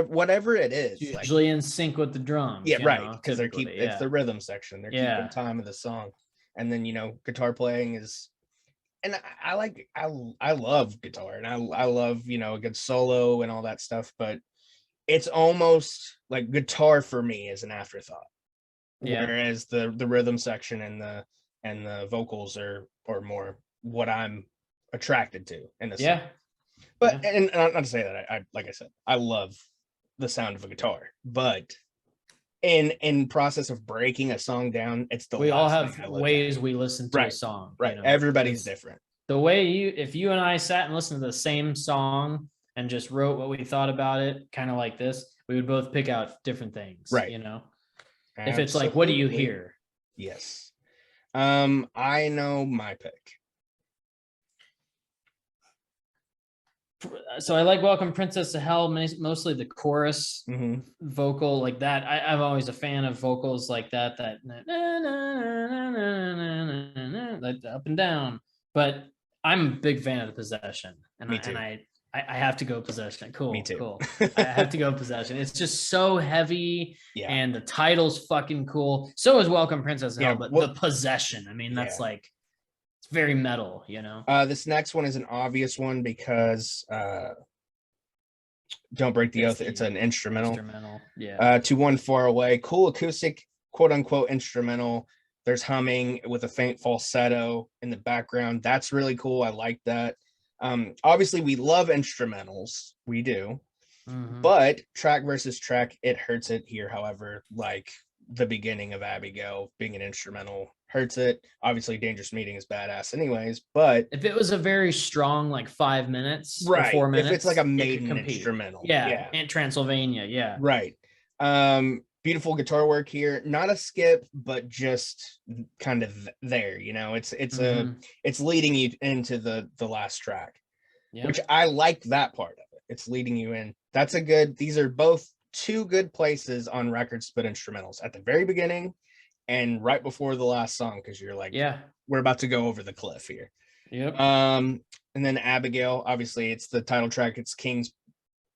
whatever it is, usually in sync with the drums. Yeah, right. Because it's the rhythm section. They're keeping time of the song. And then, you know, guitar playing is, and I love guitar, and I love, you know, a good solo and all that stuff, but it's almost like guitar for me is an afterthought. Yeah. Whereas the rhythm section and the vocals are more what I'm attracted to in the song. But and not to say that I like I said, I love the sound of a guitar, but in process of breaking a song down, it's the we all have ways we listen to a song. Right. You know? Everybody's different. The way if you and I sat and listened to the same song and just wrote what we thought about it, kind of like this, we would both pick out different things. Right. You know, Absolutely. If it's like, what do you hear? Yes. I know my pick. So I like Welcome Princess to Hell, mostly the chorus vocal like that. I'm always a fan of vocals like that up and down. But I'm a big fan of the Possession, and I have to go Possession. Cool. Me too. Cool. I have to go Possession. It's just so heavy, and the title's fucking cool. So is Welcome Princess to Hell, but the Possession. I mean, that's like. It's very metal, you know. This next one is an obvious one because Don't Break the Oath. It's an instrumental. Yeah. To One Far Away. Cool acoustic, quote unquote, instrumental. There's humming with a faint falsetto in the background. That's really cool. I like that. Obviously, we love instrumentals. We do. But track versus track, it hurts it here. However, like the beginning of Abigail being an instrumental hurts it. Obviously, Dangerous Meeting is badass, anyways. But if it was a very strong, like 5 minutes or right, 4 minutes, if it's like a it could maiden compete. instrumental, Yeah, and Transylvania, yeah. right. Beautiful guitar work here. Not a skip, but just kind of there. You know, it's leading you into the last track, which I like that part of it. It's leading you in. That's a good. These are both two good places on records to put instrumentals at the very beginning and right before the last song, because you're like, Yeah, we're about to go over the cliff here. yep. And then Abigail, obviously, it's the title track. It's King's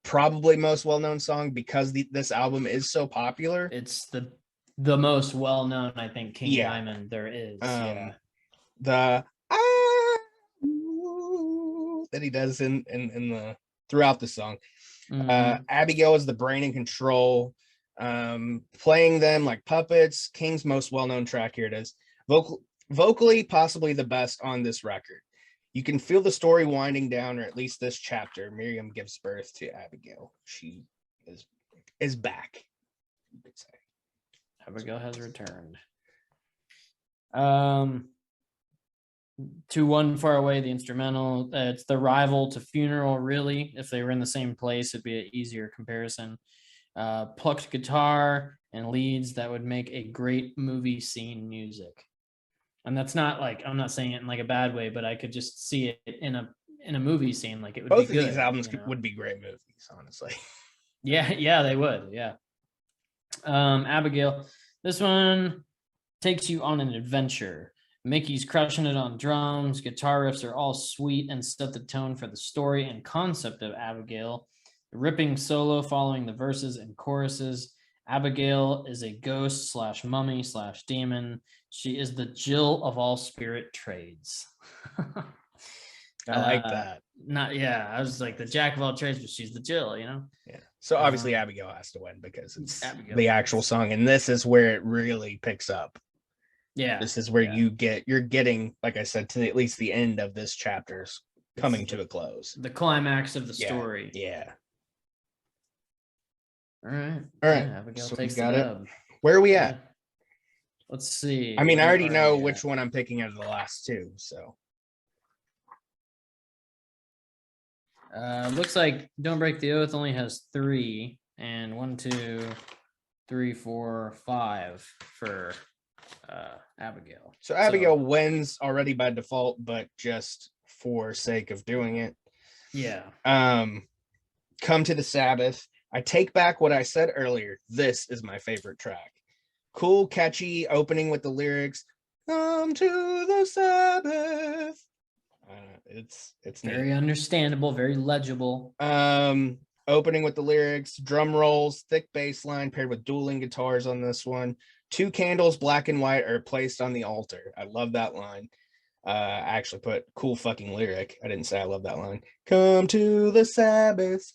probably most well-known song because this album is so popular. It's the most well-known, I think, King Yeah. Diamond there is. The that he does in the throughout the song. Abigail is the brain and control, playing them like puppets. King's most well-known track, here it is. Vocally, possibly the best on this record. You can feel the story winding down, or at least this chapter. Miriam gives birth to Abigail. She is back, you could say. Abigail has returned. To One Far Away, the instrumental. It's the rival to Funeral, really. If they were in the same place, it'd be an easier comparison. Plucked guitar and leads that would make a great movie scene music. And that's not like, I'm not saying it in like a bad way, but I could just see it in a movie scene. Like it would both be good. Both of these albums would be great movies, honestly. Yeah, they would. Yeah. Abigail, this one takes you on an adventure. Mickey's crushing it on drums. Guitar riffs are all sweet and set the tone for the story and concept of Abigail. The ripping solo following the verses and choruses. Abigail is a ghost slash mummy slash demon. She is the Jill of all spirit trades. I like that. I was like the jack of all trades, but she's the Jill, you know? Yeah. So obviously Abigail has to win because it's Abigail the actual song, and this is where it really picks up. Yeah. This is where you're getting, like I said, to at least the end of this chapter's coming to a close. The climax of the story. Yeah. All right. Yeah, Abigail takes the dub. Where are we at? Let's see. I mean, I already know which one I'm picking out of the last two, so. Looks like Don't Break the Oath only has 3, and 1, 2, 3, 4, 5 for Abigail. So Abigail wins already by default, but just for sake of doing it. Yeah. Come to the Sabbath. I take back what I said earlier. This is my favorite track. Cool, catchy opening with the lyrics. Come to the Sabbath. It's very understandable, very legible. Opening with the lyrics, drum rolls, thick bass line paired with dueling guitars on this one. 2 candles, black and white, are placed on the altar. I love that line. I actually put cool fucking lyric. I didn't say I love that line. Come to the Sabbath.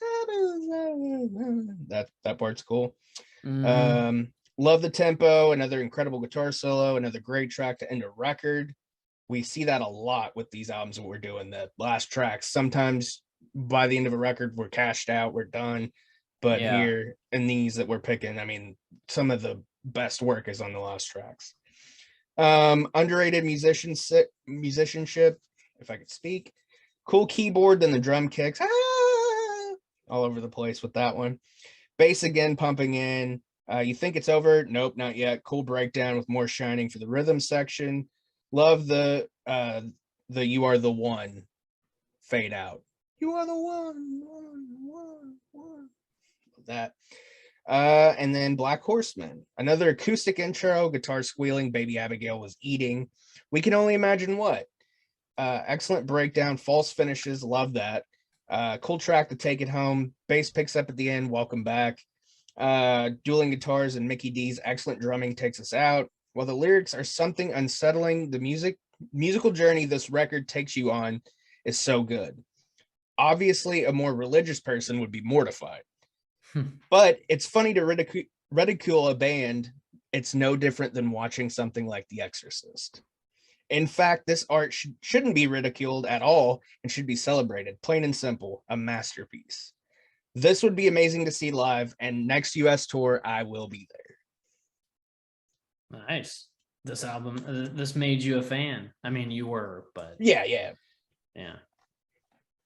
That part's cool. Love the tempo. Another incredible guitar solo. Another great track to end a record. We see that a lot with these albums that we're doing. The last tracks, sometimes by the end of a record, we're cashed out, we're done. But here in these that we're picking, I mean, some of the best work is on the last tracks. Underrated musicianship, if I could speak. Cool keyboard, then the drum kicks all over the place with that one. Bass again pumping in. You think it's over? Nope, not yet. Cool breakdown with more shining for the rhythm section. Love the You Are the One fade out. You are the one. Love that. And then Black Horseman, another acoustic intro, guitar squealing, baby Abigail was eating. We can only imagine what. Excellent breakdown, false finishes, love that. Cool track to take it home. Bass picks up at the end, welcome back. Dueling guitars and Mickey D's excellent drumming takes us out. While the lyrics are something unsettling, the musical journey this record takes you on is so good. Obviously, a more religious person would be mortified. But it's funny to ridicule a band. It's no different than watching something like The Exorcist. In fact, this art shouldn't be ridiculed at all and should be celebrated. Plain and simple, a masterpiece. This would be amazing to see live, and next US tour, I will be there. Nice. This album, this made you a fan. I mean, you were, but Yeah.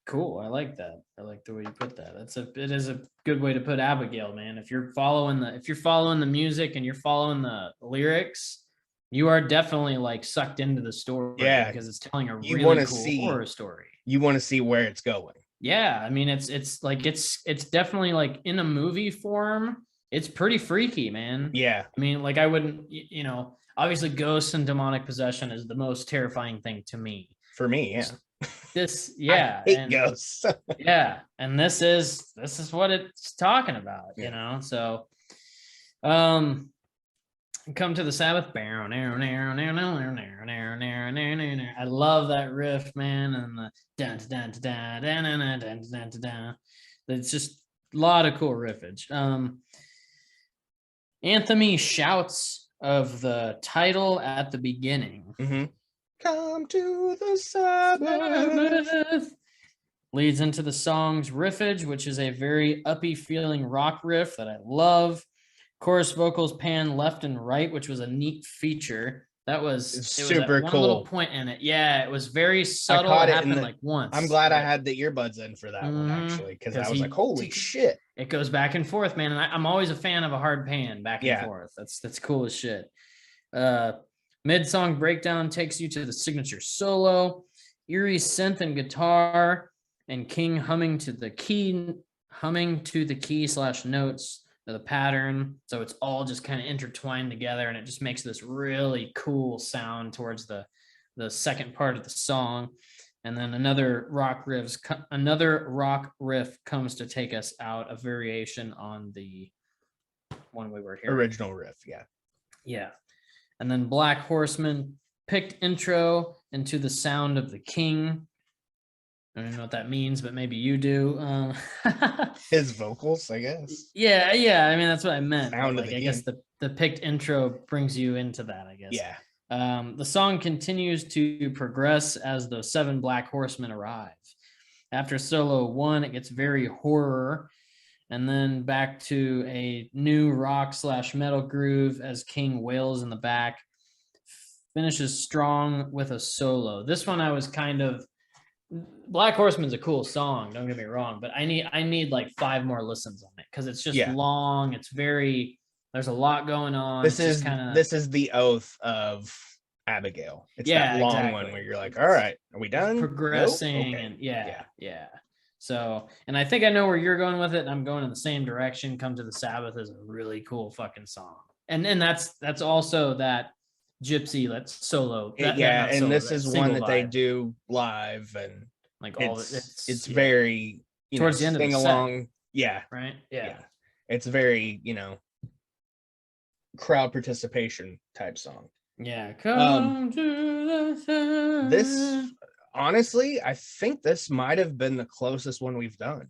Cool. I like that. I like the way you put that. It is a good way to put Abigail, man. If you're following the music and you're following the lyrics, you are definitely like sucked into the story. Yeah, because it's telling a you really wanna cool see- horror story. You want to see where it's going. Yeah, I mean, it's definitely like in a movie form. It's pretty freaky, man. Yeah, I mean, like I wouldn't, obviously ghosts and demonic possession is the most terrifying thing to me. for me, yeah. This, yeah, I hate and ghosts. yeah, and this is what it's talking about, Yeah. So, come to the Sabbath. I love that riff, man, and the dun dun dun dun dun dun dun dun. It's just a lot of cool riffage. Anthony shouts of the title at the beginning. Mm-hmm. Come to the Sabbath. Leads into the song's riffage, which is a very uppy feeling rock riff that I love. Chorus vocals pan left and right, which was a neat feature. That was super one cool. Little point in it. Yeah, it was very subtle. It happened like once. I'm glad I had the earbuds in for that one, actually, because I was like, holy shit. It goes back and forth, man. And I'm always a fan of a hard pan back and forth. That's cool as shit. Mid-song breakdown takes you to the signature solo, eerie synth and guitar, and King humming to the key / notes of the pattern. So it's all just kind of intertwined together, and it just makes this really cool sound towards the second part of the song. And then another rock riff comes to take us out, a variation on the one we were hearing. Original riff, yeah. And then Black Horseman picked intro into the sound of the King. I don't know what that means, but maybe you do. His vocals, I guess. Yeah. I mean, that's what I meant. Sound like, I guess the picked intro brings you into that, I guess. Yeah. The song continues to progress as the 7 Black Horsemen arrive. After solo 1, it gets very horror, and then back to a new rock / metal groove as King wails in the back. Finishes strong with a solo. This one I was kind of... Black Horseman's a cool song, don't get me wrong, but I need like 5 more listens on it because it's just long. It's very... There's a lot going on. This is the oath of Abigail. It's that long one where you're like, all right, are we done? Progressing. Nope? Okay. And yeah. So, and I think I know where you're going with it. And I'm going in the same direction. Come to the Sabbath is a really cool fucking song. And that's also that gypsy, that's solo. And this is one that they do live, and like it's very towards the end of the along. Yeah. Right. Yeah. It's very, crowd participation type song. Yeah. Come to the Sabbath. This, honestly, I think this might have been the closest one we've done.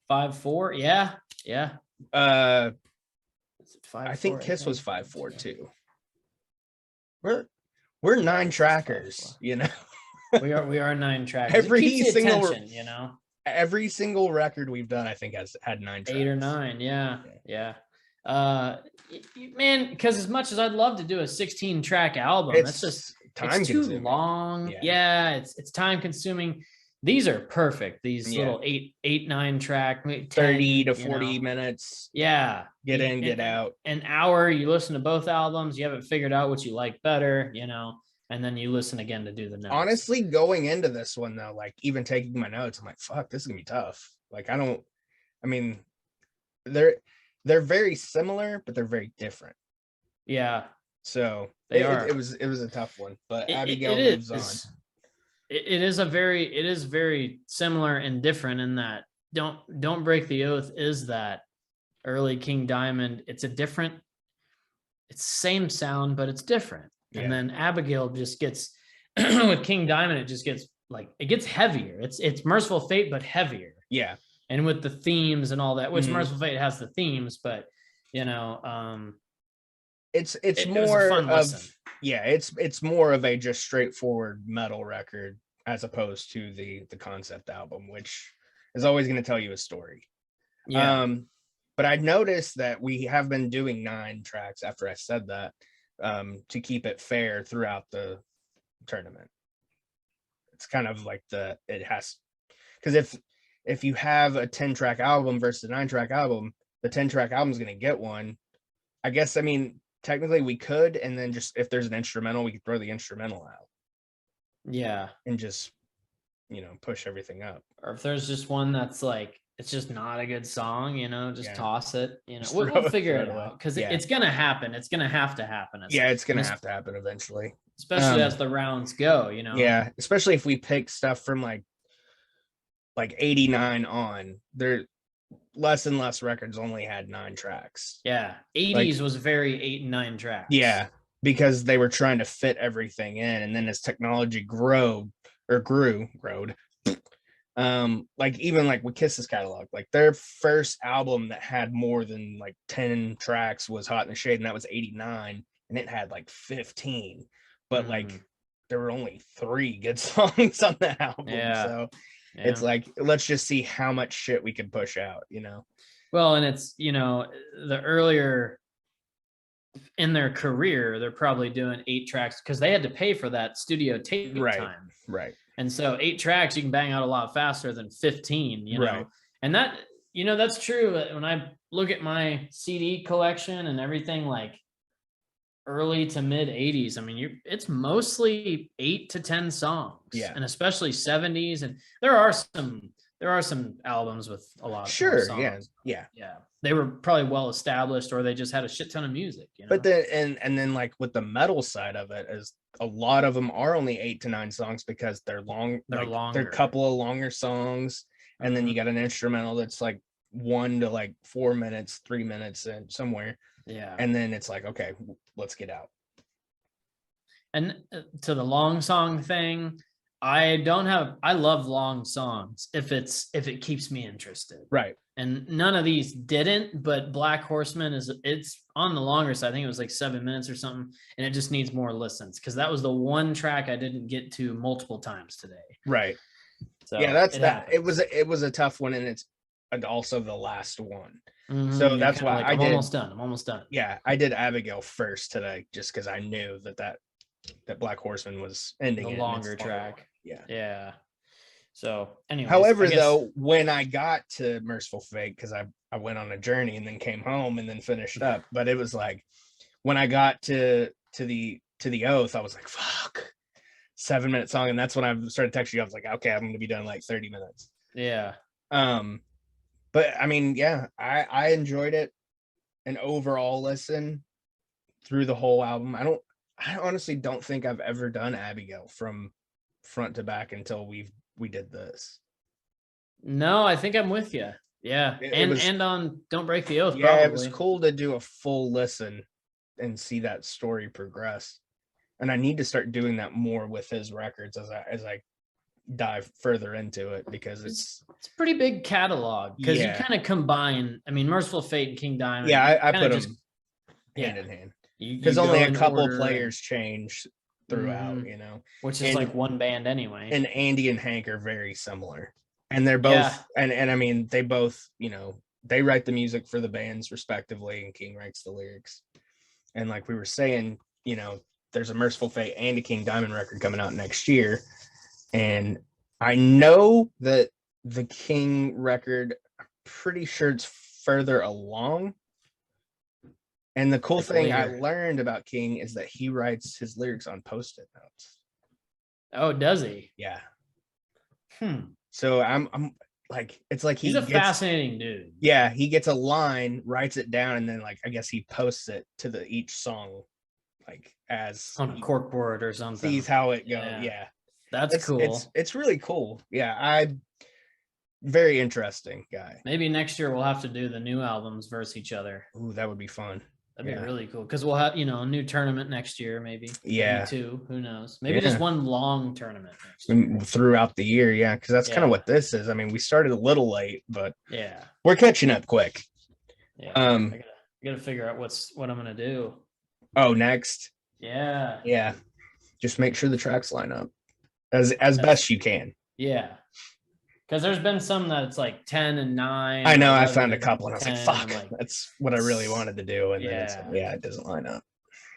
5/4. Yeah. I think Kiss was 5/4 too. We're 9 trackers, we are 9 trackers. Every single record we've done, I think, has had 9 tracks. 8 or 9, yeah. Man, because as much as I'd love to do a 16-track album, it's too long. Yeah, it's time consuming. These are perfect. These little 8-9 track, 30 to 40 minutes. Yeah, get in, get out. An hour. You listen to both albums. You haven't figured out what you like better, and then you listen again to do the notes. Honestly, going into this one though, like even taking my notes, I'm like, fuck, this is gonna be tough. Like, they're very similar, but they're very different. Yeah. So they are. It was a tough one, but Abigail moves on. It is very similar and different in that Don't Break the Oath is that early King Diamond. It's same sound, but it's different. Yeah. And then Abigail just gets with King Diamond, it just gets it gets heavier. It's Mercyful Fate, but heavier. Yeah. And with the themes and all that, which Mercyful Fate has the themes, but it's more of it's more of a just straightforward metal record as opposed to the concept album, which is always going to tell you a story. Yeah. But I noticed that we have been doing 9 tracks after I said that, to keep it fair throughout the tournament. It's kind of like it has, because if you have a 10-track album versus a 9-track album, the 10-track album is going to get one. I guess, I mean, technically we could, and then just if there's an instrumental, we could throw the instrumental out. Yeah. And just, push everything up. Or if there's just one that's like, it's just not a good song, just toss it. We'll figure it out, because it's gonna happen. It's gonna have to happen. It's gonna have to happen eventually, especially as the rounds go. Yeah, especially if we pick stuff from like 89 on. There, less and less records only had 9 tracks. Yeah, 80s was very 8 and 9 tracks. Yeah, because they were trying to fit everything in, and then as technology grew, like even like with Kiss's catalog, like their first album that had more than like 10 tracks was Hot in the Shade, and that was 89, and it had like 15, but like there were only 3 good songs on that album. So it's like, let's just see how much shit we can push out, Well, and it's, the earlier in their career, they're probably doing 8 tracks because they had to pay for that studio tape time. Right. And so 8 tracks, you can bang out a lot faster than 15, know. And that, that's true. When I look at my CD collection and everything, like early to mid 80s, I mean, it's mostly 8 to 10 songs. Yeah. And especially 70s. And there are some albums with a lot of songs. Yeah. They were probably well established, or they just had a shit ton of music. But then and then like with the metal side of it, is a lot of them are only 8 to 9 songs because they're long. They're a couple of longer songs, and then you got an instrumental that's like 1 to like 4 minutes, 3 minutes, and somewhere. Yeah. And then it's like, okay, let's get out. And to the long song thing, I love long songs if it keeps me interested. Right. And none of these didn't, but Black Horseman it's on the longer side. I think it was like 7 minutes or something, and it just needs more listens, because that was the one track I didn't get to multiple times today. Right. So yeah, that's that. It was a tough one, and it's also the last one. So that's why I'm almost done. Yeah, I did Abigail first today, just because I knew that Black Horseman was ending the longer track. Yeah. So anyway, however, though, when I got to Mercyful Fate, because I went on a journey and then came home and then finished up, but it was like when I got to the Oath, I was like, fuck, 7-minute song, and that's when I started texting you. I was like, okay, I'm gonna be done in like 30 minutes. Yeah. But I mean, yeah, I enjoyed it. An overall listen through the whole album. I honestly don't think I've ever done Abigail from front to back until we did this. No, I think I'm with you. Yeah. And on Don't Break the Oath. Yeah, probably. It was cool to do a full listen and see that story progress. And I need to start doing that more with his records as I dive further into it, because it's a pretty big catalog, because you kind of combine, I mean, Mercyful Fate and King Diamond. Yeah, I put them hand in hand, because only a couple players changed throughout, which is like one band anyway. And Andy and Hank are very similar, and they're both and I mean, they both, they write the music for the bands respectively, and King writes the lyrics. And like we were saying, there's a Mercyful Fate and a King Diamond record coming out next year, and I know that the King record, I'm pretty sure it's further along. And the cool thing I learned about King is that he writes his lyrics on Post-it notes. Oh, does he? Yeah. So I'm like, it's like he's a fascinating dude. Yeah, he gets a line, writes it down, and then like I guess he posts it to each song, like as on a corkboard or something. Sees how it goes. Yeah. That's cool. It's really cool. Yeah, very interesting guy. Maybe next year we'll have to do the new albums versus each other. Ooh, that would be fun. That'd be really cool, because we'll have, a new tournament next year, maybe. Yeah. Maybe 2, who knows? Maybe just one long tournament next year. Throughout the year, yeah, because that's kind of what this is. I mean, we started a little late, but yeah, we're catching up quick. Yeah. I gotta figure out what I'm gonna do. Oh, next. Yeah. Yeah. Just make sure the tracks line up as best you can. Yeah. Because there's been some that's like 10 and 9. I know. I 11 found a and couple, and I was like, 10. "Fuck, I'm like, that's what I really wanted to do." And then it's yeah. yeah, it doesn't line up.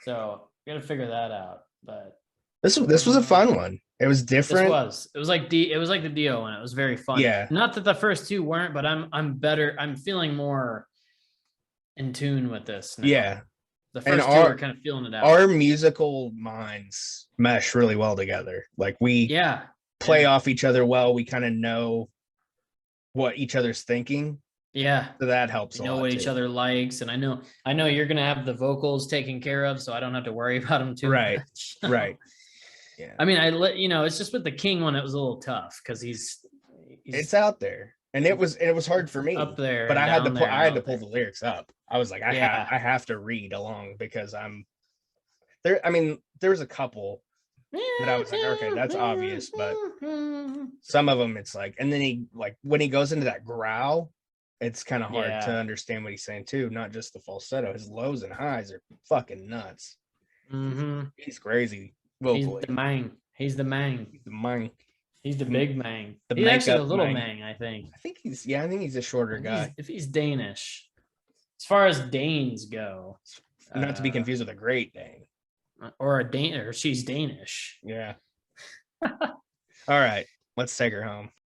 So gotta figure that out. But This was a fun one. It was different. it was like the Dio one. It was very fun. Yeah. Not that the first two weren't, but I'm better. I'm feeling more in tune with this now. Yeah. The first two are kind of feeling it out. Our musical minds mesh really well together. Like we play off each other well. We kind of know what each other's thinking. Yeah. So that helps we know what each other likes. And I know you're gonna have the vocals taken care of, so I don't have to worry about them too much. Right. Yeah. I mean, it's just with the King one, it was a little tough because he's it's out there. And it was hard for me up there, but I had to pull the lyrics up. I was like, I have to read along because I'm there. I mean, there's a couple that I was like, okay, that's obvious, but some of them it's like, and then he like when he goes into that growl, it's kind of hard to understand what he's saying too. Not just the falsetto, his lows and highs are fucking nuts. He's crazy vocally. He's the man. He's the big man. He's actually a little man, I think. I think he's a shorter guy. If he's Danish. As far as Danes go. Not to be confused with a Great Dane. Or she's Danish. Yeah. All right. Let's take her home.